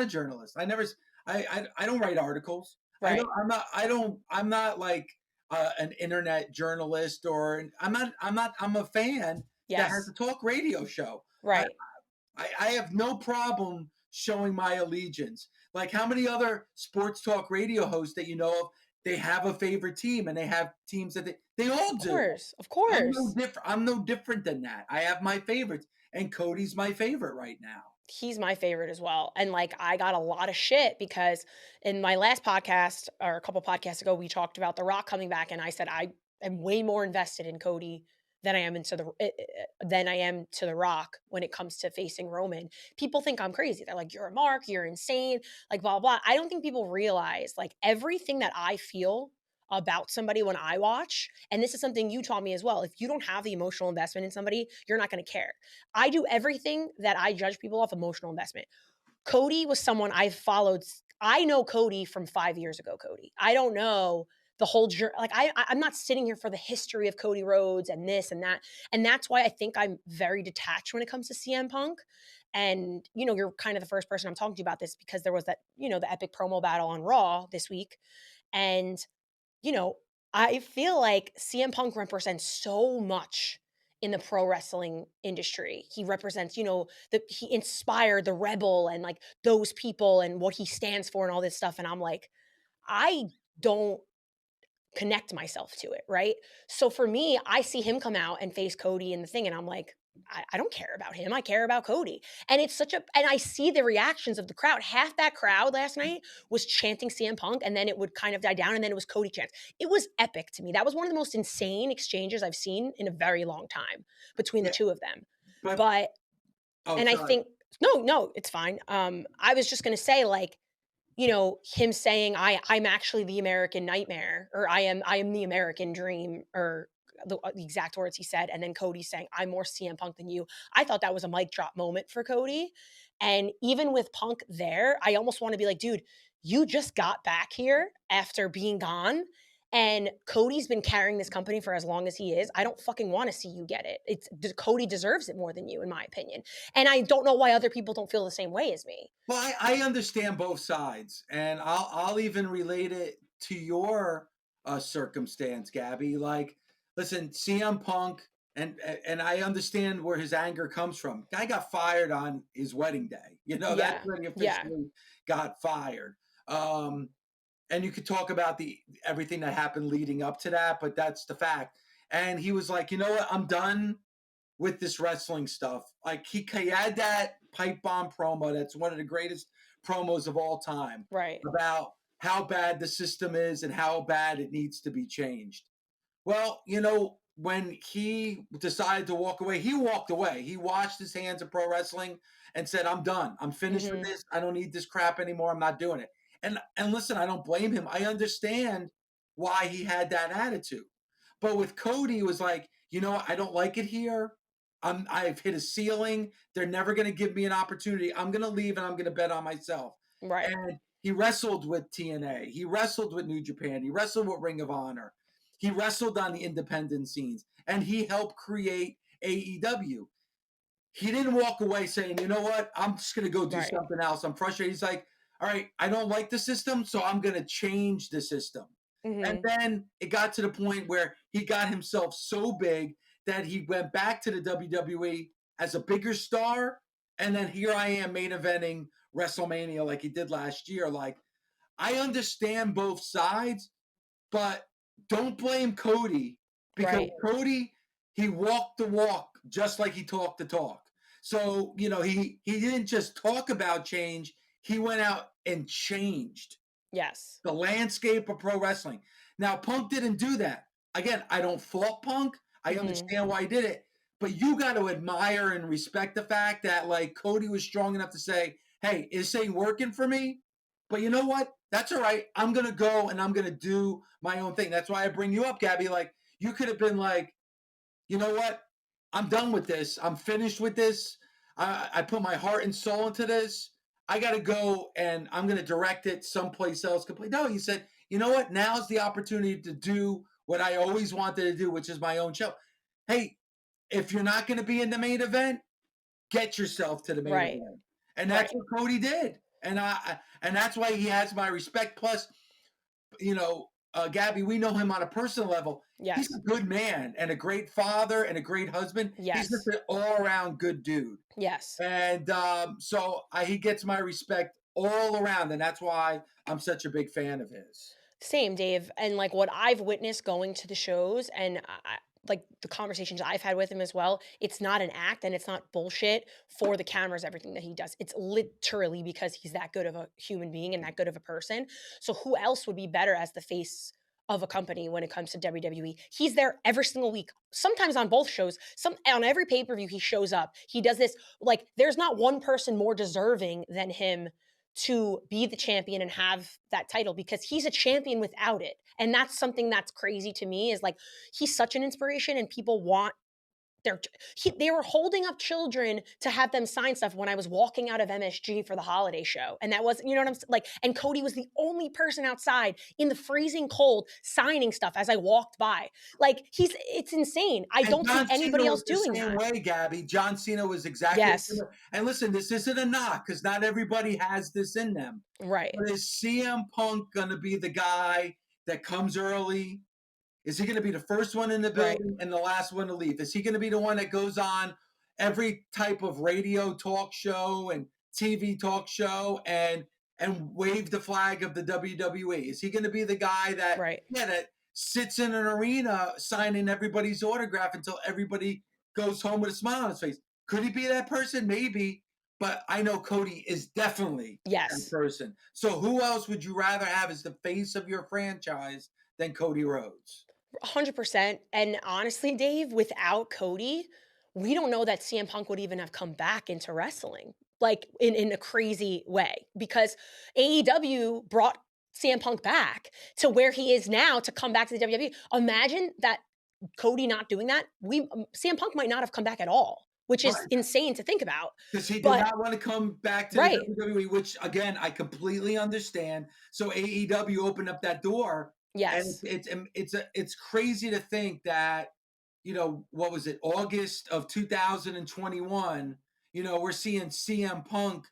a journalist. I don't write articles. Right. I'm not like an internet journalist I'm a fan that has Yes. a talk radio show. Right. I have no problem showing my allegiance. Like how many other sports talk radio hosts that you know of, they have a favorite team and they have teams that they all do. Of course. I'm no different than that. I have my favorites, and Cody's my favorite right now. He's my favorite as well. And I got a lot of shit because in my last podcast or a couple podcasts ago, we talked about The Rock coming back. And I said, I am way more invested in Cody than I am to The Rock when it comes to facing Roman. People think I'm crazy. They're like, you're a mark, you're insane, like blah, blah. I don't think people realize everything that I feel about somebody when I watch, and this is something you taught me as well. If you don't have the emotional investment in somebody, you're not going to care. I do everything that I judge people off emotional investment. Cody was someone I followed. I know Cody from 5 years ago, Cody. I don't know the whole journey. I'm not sitting here for the history of Cody Rhodes and this and that. And that's why I think I'm very detached when it comes to CM Punk. And, you're kind of the first person I'm talking to about this because there was that, the epic promo battle on Raw this week. And I feel like CM Punk represents so much in the pro wrestling industry. He represents, he inspired the Rebel and those people and what he stands for and all this stuff. And I'm like, I don't connect myself to it, right? So for me, I see him come out and face Cody in the thing, and I'm like, I don't care about him. I care about Cody. And and I see the reactions of the crowd. Half that crowd last night was chanting CM Punk, and then it would kind of die down, and then it was Cody chants. It was epic to me. That was one of the most insane exchanges I've seen in a very long time between the two of them. But and I think, no, it's fine. I was just going to say, him saying I'm actually the American Nightmare, or I am the American Dream, or the exact words he said, and then Cody saying I'm more CM Punk than you. I thought that was a mic drop moment for Cody. And even with Punk there, I almost want to be like, dude, you just got back here after being gone. And Cody's been carrying this company for as long as he is. I don't fucking want to see you get it. Cody deserves it more than you, in my opinion. And I don't know why other people don't feel the same way as me. Well, I understand both sides, and I'll even relate it to your circumstance, Gabby. Like, listen, CM Punk, and I understand where his anger comes from. Guy got fired on his wedding day. That's when he officially got fired. And you could talk about everything that happened leading up to that, but that's the fact. And he was like, you know what? I'm done with this wrestling stuff. Like he had that pipe bomb promo. That's one of the greatest promos of all time. Right. About how bad the system is and how bad it needs to be changed. Well, when he decided to walk away, he walked away. He washed his hands of pro wrestling and said, I'm done. I'm finished with this. I don't need this crap anymore. I'm not doing it. And listen, I don't blame him. I understand why he had that attitude. But with Cody, it was like, I don't like it here. I've hit a ceiling. They're never going to give me an opportunity. I'm going to leave and I'm going to bet on myself. Right. And he wrestled with TNA. He wrestled with New Japan. He wrestled with Ring of Honor. He wrestled on the independent scenes. And he helped create AEW. He didn't walk away saying, you know what? I'm just going to go do something else. I'm frustrated. He's like, all right, I don't like the system, so I'm going to change the system. And then it got to the point where he got himself so big that he went back to the WWE as a bigger star. And then here I am main eventing WrestleMania like he did last year. Like, I understand both sides, but don't blame Cody because Right. Cody, he walked the walk just like he talked the talk. So, you know, he didn't just talk about change, he went out and changed Yes. the landscape of pro wrestling. Now, Punk didn't do that. Again, I don't fault Punk. I understand why he did it. But you got to admire and respect the fact that, like, Cody was strong enough to say, hey, this ain't working for me. But you know what? That's all right. I'm going to go and I'm going to do my own thing. That's why I bring you up, Gabby. Like, you could have been like, you know what? I'm done with this. I'm finished with this. I put my heart and soul into this. I got to go and I'm going to direct it someplace else completely. No, he said, you know what? Now's the opportunity to do what I always wanted to do, which is my own show. Hey, if you're not going to be in the main event, get yourself to the main Right. event. And that's what Cody did. And that's why he has my respect. Plus, you know, Gabby, we know him on a personal level. Yes. He's a good man and a great father and a great husband. Yes. He's just an all-around good dude. Yes. And so he gets my respect all around, and that's why I'm such a big fan of his. Same, Dave. And like what I've witnessed going to the shows and like the conversations I've had with him as well, it's not an act and it's not bullshit for the cameras, everything that he does. It's literally because he's that good of a human being and that good of a person. So who else would be better as the face of a company when it comes to WWE? He's there every single week, sometimes on both shows, on every pay-per-view he shows up. He does this, like there's not one person more deserving than him to be the champion and have that title because he's a champion without it. And that's something that's crazy to me is like, he's such an inspiration and people want they were holding up children to have them sign stuff when I was walking out of MSG for the holiday show. And that wasn't, you know what I'm like, and Cody was the only person outside in the freezing cold signing stuff as I walked by. Like it's insane. I don't see anybody else doing that. Same way, Gabby. John Cena was exactly yes. the same way. And listen, this isn't a knock because not everybody has this in them. Right. But is CM Punk gonna be the guy that comes early? Is he going to be the first one in the building and the last one to leave? Is he going to be the one that goes on every type of radio talk show and TV talk show and wave the flag of the WWE? Is he going to be the guy that that sits in an arena signing everybody's autograph until everybody goes home with a smile on his face? Could he be that person? Maybe. But I know Cody is definitely that person. So who else would you rather have as the face of your franchise than Cody Rhodes? 100%. And honestly, Dave, without Cody, we don't know that CM Punk would even have come back into wrestling, like in a crazy way, because AEW brought CM Punk back to where he is now to come back to the WWE. Imagine that Cody not doing that. CM Punk might not have come back at all, which is insane to think about. Because he did not want to come back to the WWE, which again, I completely understand. So AEW opened up that door. Yes. And it's crazy to think that, you know, what was it, August of 2021, you know, we're seeing CM Punk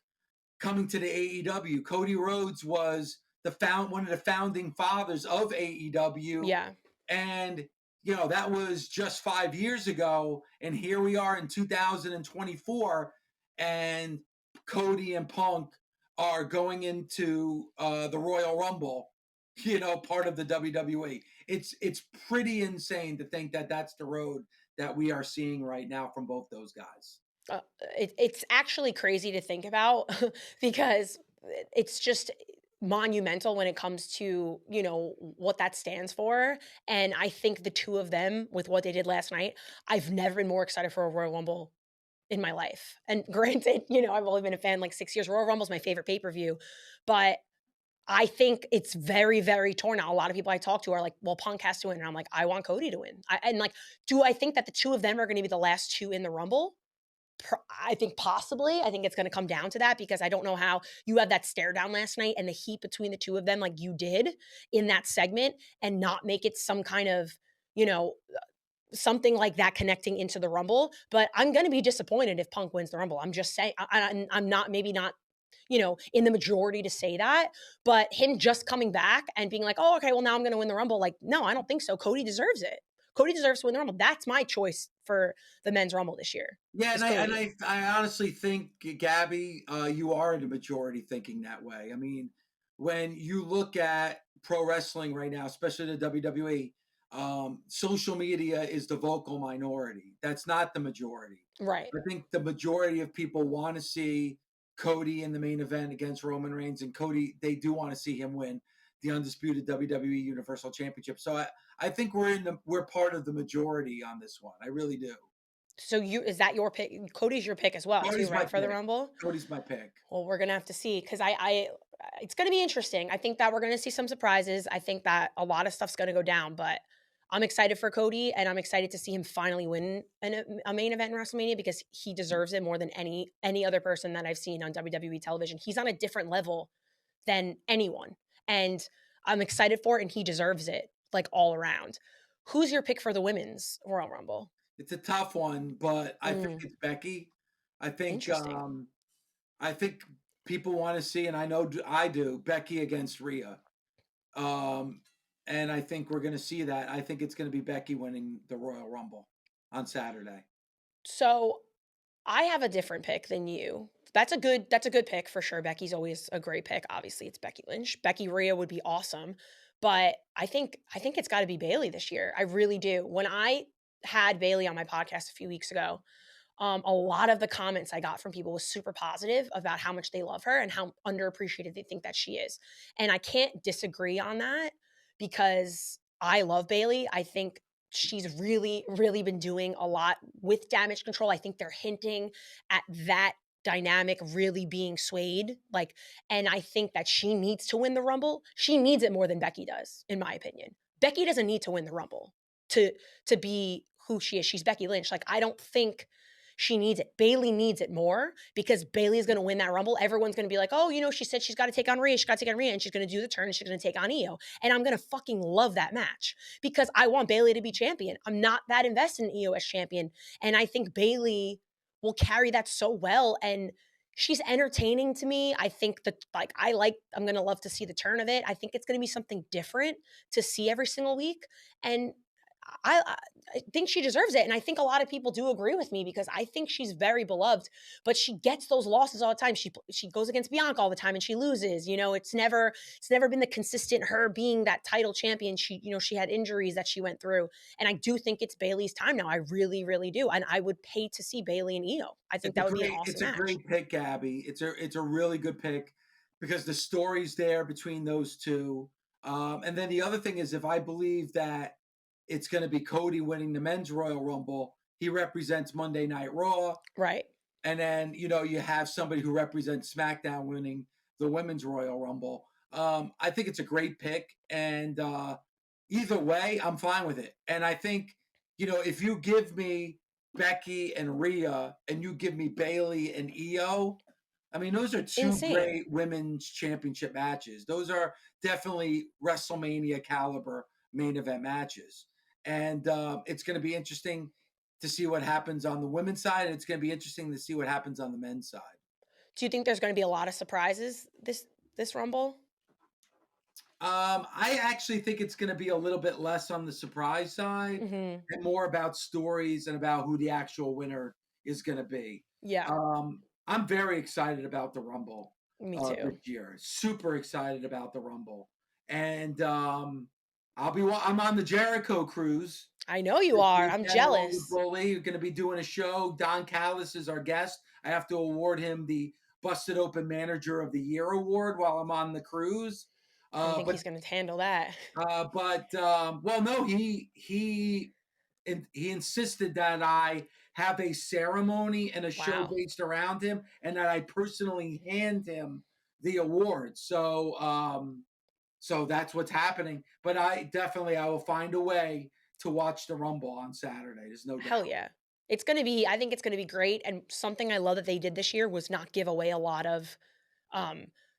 coming to the AEW. Cody Rhodes was one of the founding fathers of AEW. Yeah. And, you know, that was just 5 years ago. And here we are in 2024. And Cody and Punk are going into the Royal Rumble, you know, part of the WWE. It's pretty insane to think that that's the road that we are seeing right now from both those guys. It's actually crazy to think about because it's just monumental when it comes to, you know, what that stands for. And I think the two of them with what they did last night, I've never been more excited for a Royal Rumble in my life. And granted, you know, I've only been a fan like 6 years. Royal Rumble is my favorite pay-per-view, but I think it's very, very torn now. A lot of people I talk to are like, well, Punk has to win. And I'm like, I want Cody to win. And like, do I think that the two of them are going to be the last two in the Rumble? I think possibly. I think it's going to come down to that because I don't know how you had that stare down last night and the heat between the two of them like you did in that segment and not make it some kind of, you know, something like that connecting into the Rumble. But I'm going to be disappointed if Punk wins the Rumble. I'm just saying, I'm not, maybe not, you know, in the majority to say that, but him just coming back and being like, oh, okay, well now I'm going to win the Rumble. Like, no, I don't think so. Cody deserves it. Cody deserves to win the Rumble. That's my choice for the men's Rumble this year. Yeah, and I honestly think, Gabby, you are in the majority thinking that way. I mean, when you look at pro wrestling right now, especially the WWE, social media is the vocal minority. That's not the majority. Right. I think the majority of people want to see Cody in the main event against Roman Reigns, and Cody, they do want to see him win the undisputed WWE Universal Championship. So I think we're part of the majority on this one. I really do. So is that your pick? Cody's your pick as well, too, Cody's my right, for the pick. Rumble? Cody's my pick. Well, we're gonna have to see because it's gonna be interesting. I think that we're gonna see some surprises. I think that a lot of stuff's gonna go down, but I'm excited for Cody, and I'm excited to see him finally win a main event in WrestleMania because he deserves it more than any other person that I've seen on WWE television. He's on a different level than anyone, and I'm excited for it, and he deserves it, like, all around. Who's your pick for the women's Royal Rumble? It's a tough one, but I think it's Becky. I think Interesting. I think people want to see, and I know I do, Becky against Rhea. And I think we're going to see that. I think it's going to be Becky winning the Royal Rumble on Saturday. So I have a different pick than you. That's a good pick for sure. Becky's always a great pick. Obviously, it's Becky Lynch. Becky Rhea would be awesome, but I think it's got to be Bayley this year. I really do. When I had Bayley on my podcast a few weeks ago, a lot of the comments I got from people was super positive about how much they love her and how underappreciated they think that she is. And I can't disagree on that because I love Bayley. I think she's really, really been doing a lot with damage control. I think they're hinting at that dynamic really being swayed. And I think that she needs to win the Rumble. She needs it more than Becky does, in my opinion. Becky doesn't need to win the Rumble to be who she is. She's Becky Lynch. I don't think she needs it. Bayley needs it more because Bayley is going to win that Rumble. Everyone's going to be like, oh, she said she's got to take on Rhea. She's got to take on Rhea, and she's going to do the turn, and she's going to take on Io. And I'm going to fucking love that match because I want Bayley to be champion. I'm not that invested in Io as champion. And I think Bayley will carry that so well. And she's entertaining to me. I think that I'm going to love to see the turn of it. I think it's going to be something different to see every single week. And I think she deserves it. And I think a lot of people do agree with me because I think she's very beloved, but she gets those losses all the time. She goes against Bianca all the time and she loses. It's never been the consistent her being that title champion. She had injuries that she went through. And I do think it's Bayley's time now. I really, really do. And I would pay to see Bayley and Io. I think that would be an awesome match. It's a great pick, Gabby. It's a really good pick because the story's there between those two. And then the other thing is, if I believe that it's going to be Cody winning the men's Royal Rumble, he represents Monday Night Raw. Right. And then, you have somebody who represents SmackDown winning the women's Royal Rumble. I think it's a great pick. And either way, I'm fine with it. And I think, if you give me Becky and Rhea and you give me Bayley and Io, I mean, those are two great women's championship matches. Those are definitely WrestleMania caliber main event matches. And it's going to be interesting to see what happens on the women's side. And it's going to be interesting to see what happens on the men's side. Do you think there's going to be a lot of surprises this Rumble? I actually think it's going to be a little bit less on the surprise side and more about stories and about who the actual winner is going to be. Yeah. I'm very excited about the Rumble. Me too. This year. Super excited about the Rumble. And I'm on the Jericho cruise. I know you are. I'm jealous. Bully, going to be doing a show. Don Callis is our guest. I have to award him the Busted Open Manager of the Year award while I'm on the cruise. I think he's going to handle that. No, he insisted that I have a ceremony and a show based around him, and that I personally hand him the award. So that's what's happening. But I will find a way to watch the Rumble on Saturday. There's no doubt. Hell yeah. I think it's going to be great. And something I love that they did this year was not give away a lot of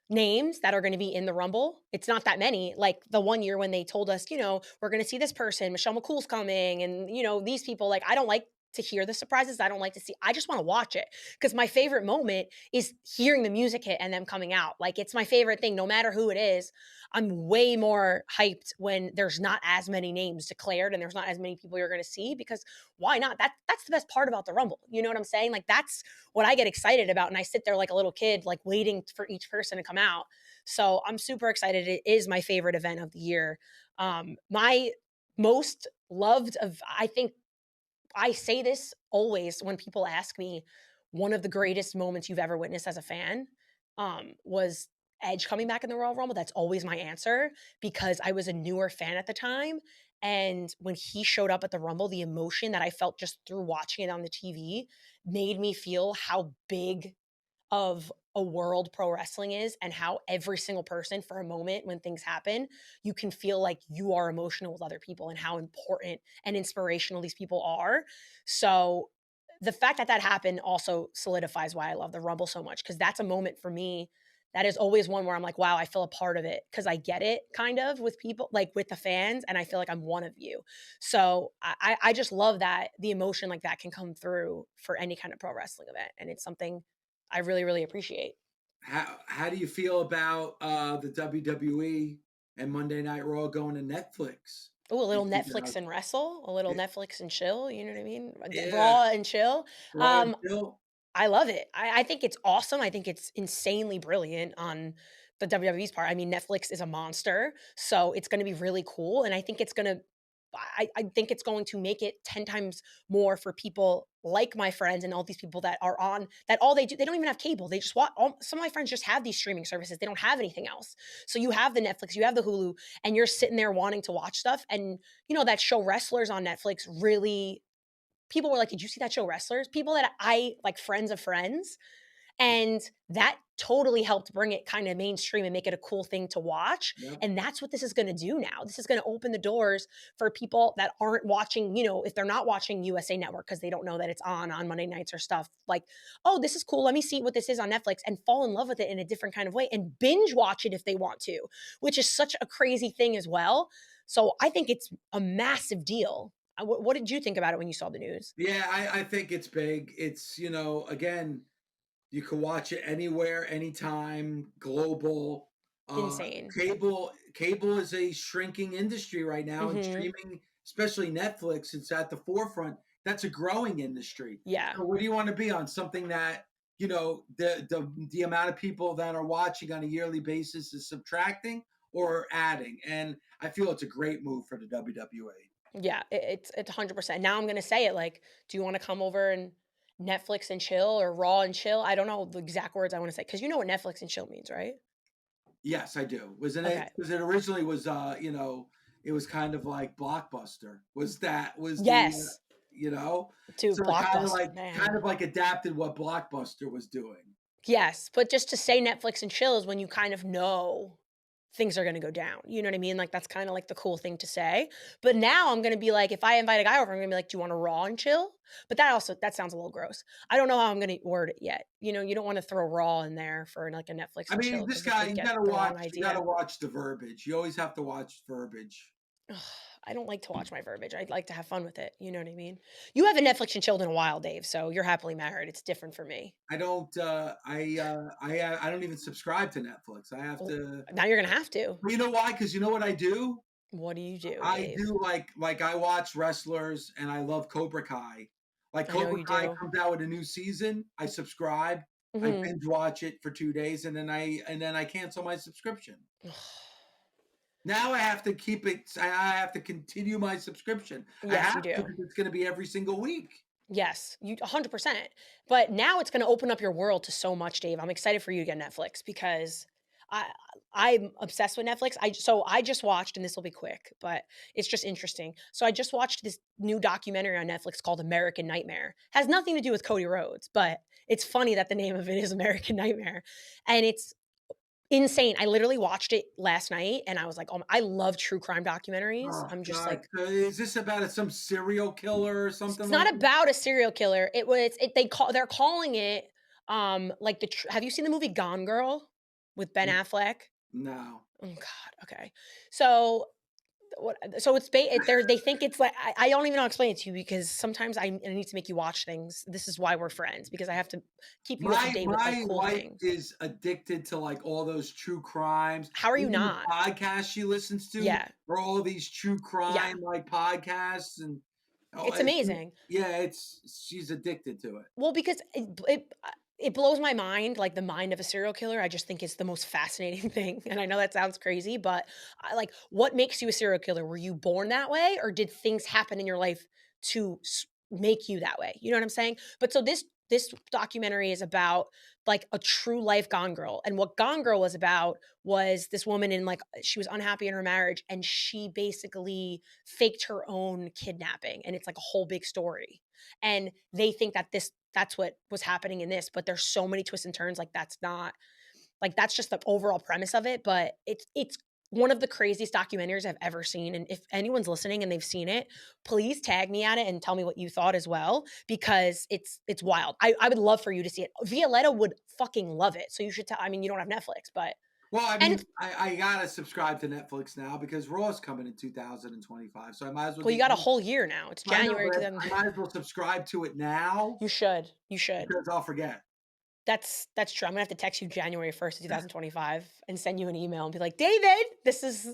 names that are going to be in the Rumble. It's not that many. Like the one year when they told us, we're going to see this person, Michelle McCool's coming, and these people. I don't like to hear the surprises. I don't like to see. I just want to watch it because my favorite moment is hearing the music hit and them coming out. It's my favorite thing, no matter who it is. I'm way more hyped when there's not as many names declared and there's not as many people you're going to see, because why not? That's the best part about the Rumble. You know what I'm saying? That's what I get excited about. And I sit there like a little kid, waiting for each person to come out. So I'm super excited. It is my favorite event of the year. My most loved of, I think I say this always when people ask me, one of the greatest moments you've ever witnessed as a fan, was Edge coming back in the Royal Rumble. That's always my answer because I was a newer fan at the time. And when he showed up at the Rumble, the emotion that I felt just through watching it on the TV made me feel how big of a world pro wrestling is and how every single person for a moment when things happen, you can feel like you are emotional with other people and how important and inspirational these people are. So the fact that that happened also solidifies why I love the Rumble so much because that's a moment for me that is always one where I'm like, wow, I feel a part of it because I get it kind of with people, like with the fans, and I feel like I'm one of you. So I just love that the emotion like that can come through for any kind of pro wrestling event. And it's something I really, really appreciate. How do you feel about the WWE and Monday Night Raw going to Netflix? Oh, a little in 2000? Netflix and wrestle, a little Netflix and chill. You know what I mean? Yeah, Raw and chill. Raw and Um, Chill. I love it. I think it's awesome. I think it's insanely brilliant on the WWE's part. I mean, Netflix is a monster, so it's going to be really cool. And I think it's going to, I think it's going to make it 10 times more for people like my friends and all these people that are on that all they do, they don't even have cable. They just watch, some of my friends just have these streaming services. They don't have anything else. So you have the Netflix, you have the Hulu, and you're sitting there wanting to watch stuff. And you know, that show Wrestlers on Netflix really, people were like, did you see that show Wrestlers? People that I like, friends of friends. And that totally helped bring it kind of mainstream and make it a cool thing to watch. Yep. And that's what this is going to do now. This is going to open the doors for people that aren't watching, you know, if they're not watching USA Network because they don't know that it's on Monday nights or stuff, like, oh, this is cool. Let me see what this is on Netflix and fall in love with it in a different kind of way and binge watch it if they want to, which is such a crazy thing as well. So I think it's a massive deal. What did you think about it when you saw the news? Yeah, I think it's big. It's, again, you can watch it anywhere, anytime, global. Insane. Cable is a shrinking industry right now, and Hmm. streaming, especially Netflix, it's at the forefront. That's a growing industry. Yeah. So, what do you want to be on? Something that the amount of people that are watching on a yearly basis is subtracting or adding, and I feel it's a great move for the WWE. Yeah, it's 100%. Now I'm gonna say it like, do you want to come over and Netflix and chill or Raw and chill? I don't know the exact words I want to say because you know what Netflix and chill means, right? Yes, I do. Wasn't it? Okay. Because it originally was, it was kind of like Blockbuster. Was the, Yes, you know, to so Blockbuster, kind man. of like adapted what Blockbuster was doing. Yes, but just to say Netflix and chill is when you kind of know things are gonna go down. You know what I mean? Like that's kind of like the cool thing to say. But now I'm gonna be like, if I invite a guy over, I'm gonna be like, do you want to Raw and chill? But that sounds a little gross. I don't know how I'm gonna word it yet. You know, you don't want to throw Raw in there for like a Netflix I and mean, chill this because it guy, could get the wrong you gotta idea. watch the verbiage. You always have to watch verbiage. Ugh, I don't like to watch my verbiage. I'd like to have fun with it. You know what I mean? You haven't Netflix and chilled in a while, Dave. So you're happily married. It's different for me. I don't. I don't even subscribe to Netflix. I have Well, to. now you're gonna have to. You know why? Because you know what I do. What do you do, I Dave? do like I watch wrestlers and I love Cobra Kai. Like I know Cobra you Kai do. comes out with a new season, I subscribe, I Hmm. binge watch it for 2 days, and then I cancel my subscription. Now I have to keep it. I have to continue my subscription. I Yes, have you to do. because it's going to be every single week. Yes, you 100%. But now it's going to open up your world to so much, Dave. I'm excited for you to get Netflix because I I'm obsessed with Netflix. I just watched, and this will be quick, but it's just interesting. So I just watched this new documentary on Netflix called American Nightmare. Has nothing to do with Cody Rhodes, but it's funny that the name of it is American Nightmare. And it's insane. I literally watched it last night and I was like, "Oh, I love true crime documentaries." Oh I'm just God! like, So is this about some serial killer or it's something like not that? about a serial killer. They're calling it like have you seen the movie Gone Girl with Ben Affleck? No. Oh god, okay. So what so it's they think it's like I don't even know how to explain it to you because sometimes I need to make you watch things. This is why we're friends because I have to keep you up to date with like My cool wife things. is addicted to like all those true crimes. How are you Even the not? podcasts she listens to Yeah. are all these true Yeah. crime like podcasts, and oh, It's amazing. yeah, it's she's addicted to it. Well, because it blows my mind, like the mind of a serial killer. I just think it's the most fascinating thing. And I know that sounds crazy, but like, what makes you a serial killer? Were you born that way, or did things happen in your life to make you that way? You know what I'm saying? But so this documentary is about like a true life Gone Girl. And what Gone Girl was about was this woman in like she was unhappy in her marriage and she basically faked her own kidnapping. And it's like a whole big story. And they think that that's what was happening in this, but there's so many twists and turns. Like that's not like that's just the overall premise of it. But it's one of the craziest documentaries I've ever seen. And if anyone's listening and they've seen it, please tag me at it and tell me what you thought as well, because it's wild. I would love for you to see it. Violetta would fucking love it. So you should tell. I mean, you don't have Netflix, but Well, I mean, and I gotta subscribe to Netflix now because Raw is coming in 2025, so I might as well well, you just. got a whole year now. It's I know, January but 2000. I might as well subscribe to it now You should. You should. because I'll forget. That's true. I'm gonna have to text you January 1st, 2025 and send you an email and be like, David, it's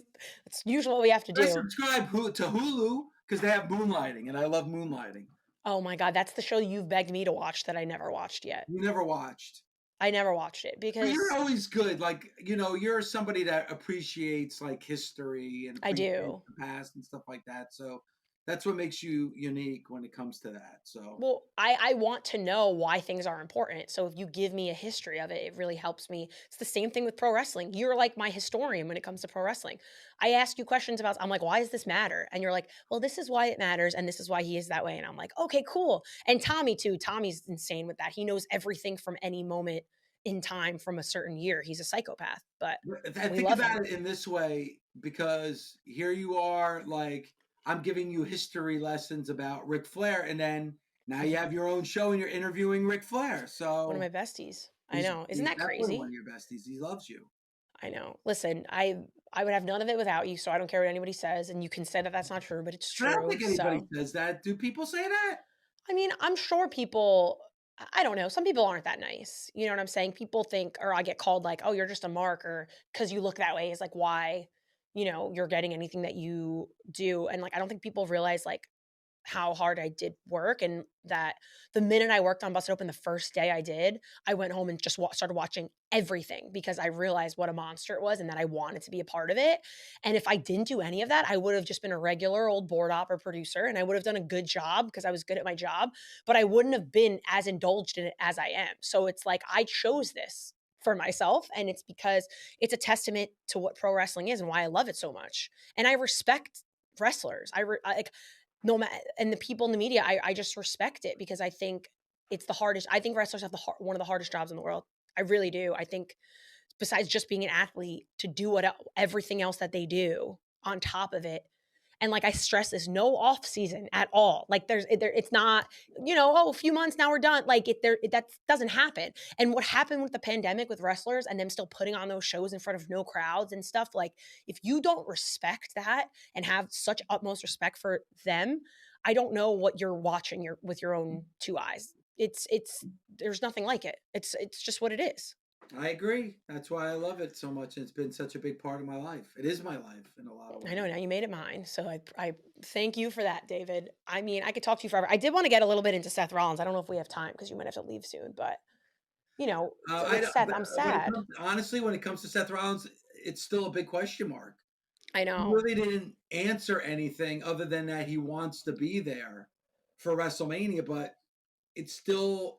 usually what we have to I do. subscribe to Hulu because they have Moonlighting, and I love Moonlighting. Oh my God, that's the show you've begged me to watch that I never watched yet. You never watched. I never watched it But because you're always good. Like, you're somebody that appreciates like history and I appreciates do. the past and stuff like that. So that's what makes you unique when it comes to that. So Well, I want to know why things are important. So if you give me a history of it, it really helps me. It's the same thing with pro wrestling. You're like my historian when it comes to pro wrestling. I ask you questions about, I'm like, why does this matter? And you're like, well, this is why it matters. And this is why he is that way. And I'm like, okay, cool. And Tommy too. Tommy's insane with that. He knows everything from any moment in time from a certain year. He's a psychopath, but I we think love about him. it in this way because here you are, like, I'm giving you history lessons about Ric Flair, and then now you have your own show and you're interviewing Ric Flair. One of So my besties. I he's know. Isn't he's that definitely one crazy? of your besties. He loves you. I know. Listen, I would have none of it without you, so I don't care what anybody says, and you can say that that's not true, but it's But I don't true. think anybody So, says that. Do people say that? I mean, I'm sure people I don't know, some people aren't that nice. You know what I'm saying? People think or I get called like, "Oh, you're just a mark," or because you look that way is like why, you're getting anything that you do. And like I don't think people realize like how hard I did work, and that the minute I worked on Busted Open, the first day I did, I went home and just started watching everything because I realized what a monster it was and that I wanted to be a part of it. And if I didn't do any of that, I would have just been a regular old board opera producer and I would have done a good job because I was good at my job, but I wouldn't have been as indulged in it as I am. So it's like I chose this for myself, and it's because it's a testament to what pro wrestling is and why I love it so much. And I respect wrestlers. Like no matter, and the people in the media, I just respect it because I think it's the hardest. I think wrestlers have one of the hardest jobs in the world. I really do. I think besides just being an athlete, to do everything else that they do on top of it. And like I stress this, no off season at all. Like it's not, oh, a few months now we're done. Like that doesn't happen. And what happened with the pandemic with wrestlers and them still putting on those shows in front of no crowds and stuff, like if you don't respect that and have such utmost respect for them, I don't know what you're watching with your own two eyes. It's there's nothing like it. It's just what it is. I agree. That's why I love it so much. And it's been such a big part of my life. It is my life in a lot of ways. I know, now you made it mine. So I thank you for that, David. I mean, I could talk to you forever. I did want to get a little bit into Seth Rollins. I don't know if we have time because you might have to leave soon, but I with don't, Seth, but I'm when it sad. comes, honestly, when it comes to Seth Rollins, it's still a big question mark. I He know. really didn't answer anything other than that he wants to be there for WrestleMania, but it's still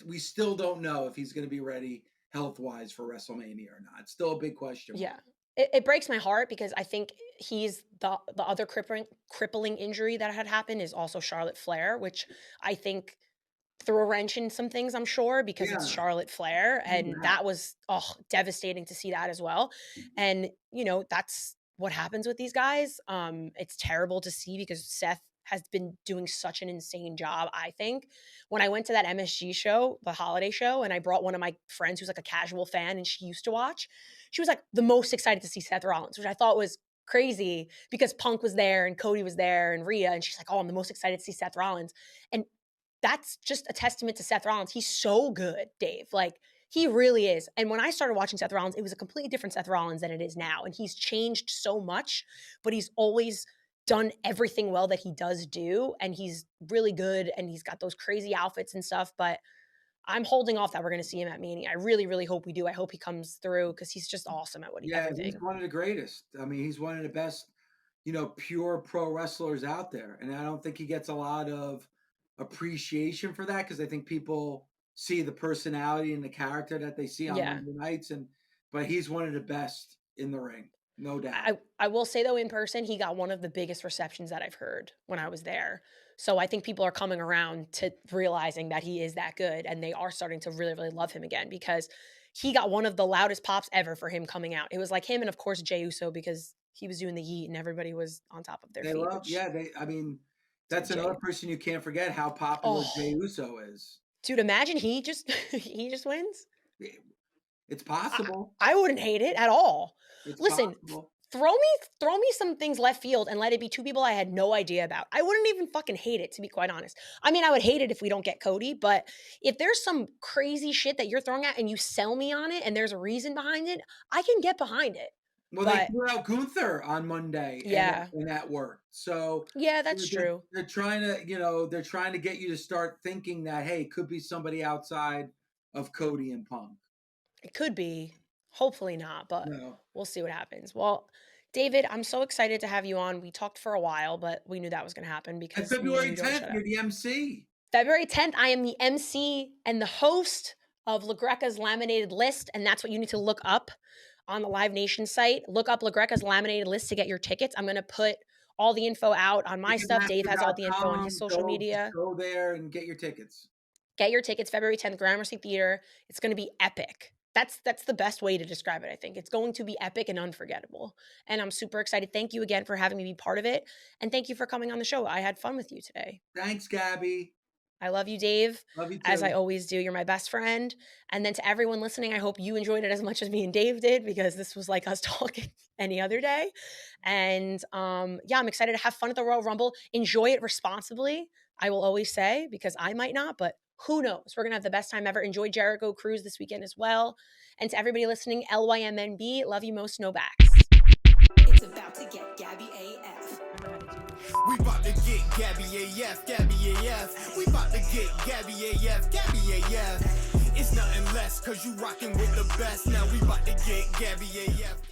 we still don't know if he's going to be ready health wise for WrestleMania or not. It's still a big question mark. Yeah. It breaks my heart because I think he's the other crippling injury that had happened is also Charlotte Flair, which I think threw a wrench in some things, I'm sure, because it's Yeah, Charlotte Flair. And yeah. that was devastating to see that as well. And, that's what happens with these guys. It's terrible to see because Seth has been doing such an insane job, I think. When I went to that MSG show, the holiday show, and I brought one of my friends who's like a casual fan and she used to watch, she was like the most excited to see Seth Rollins, which I thought was crazy because Punk was there and Cody was there and Rhea. And she's like, oh, I'm the most excited to see Seth Rollins. And that's just a testament to Seth Rollins. He's so good, Dave. Like, he really is. And when I started watching Seth Rollins, it was a completely different Seth Rollins than it is now. And he's changed so much, but he's always done everything well that he does do. And he's really good. And he's got those crazy outfits and stuff. But I'm holding off that we're going to see him at Mania. I really, really hope we do. I hope he comes through because he's just awesome at He's everything. one of the greatest. I mean, he's one of the best, pure pro wrestlers out there. And I don't think he gets a lot of appreciation for that because I think people see the personality and the character that they see on Monday nights. But he's one of the best in the ring, no doubt. I will say, though, in person, he got one of the biggest receptions that I've heard when I was there. So I think people are coming around to realizing that he is that good, and they are starting to really, really love him again because he got one of the loudest pops ever for him coming out. It was like him and, of course, Jey Uso because he was doing the yeet and everybody was on top of their feet. That's another person you can't forget how popular Jey Uso is. Dude, imagine he just wins. It's possible. I wouldn't hate it at all. Listen, possible. Throw me some things left field and let it be two people I had no idea about. I wouldn't even fucking hate it, to be quite honest. I mean, I would hate it if we don't get Cody, but if there's some crazy shit that you're throwing at and you sell me on it and there's a reason behind it, I can get behind it. Well, they threw out Gunther on Monday. And that worked. So yeah, that's true. They're trying to get you to start thinking that, hey, it could be somebody outside of Cody and Punk. It could be. Hopefully not, but we'll see what happens. Well, David, I'm so excited to have you on. We talked for a while, but we knew that was going to happen because February 10th, you're the MC. February 10th, I am the MC and the host of LaGreca's Laminated List, and that's what you need to look up on the Live Nation site. Look up LaGreca's Laminated List to get your tickets. I'm going to put all the info out on my stuff. Dave has all the info on his social media. Go there and get your tickets. Get your tickets February 10th, Gramercy Theatre. It's going to be epic. That's the best way to describe it, I think. It's going to be epic and unforgettable. And I'm super excited. Thank you again for having me be part of it. And thank you for coming on the show. I had fun with you today. Thanks, Gabby. I love you, Dave. Love you too. As I always do. You're my best friend. And then to everyone listening, I hope you enjoyed it as much as me and Dave did because this was like us talking any other day. And I'm excited to have fun at the Royal Rumble. Enjoy it responsibly, I will always say, because I might not, but who knows? We're going to have the best time ever. Enjoy Jericho Cruise this weekend as well. And to everybody listening, LYMNB, love you most, no backs. It's about to get Gabby AF. We about to get Gabby AF, Gabby AF. We about to get Gabby AF, Gabby AF. It's nothing less, cause you rockin' with the best. Now we about to get Gabby AF.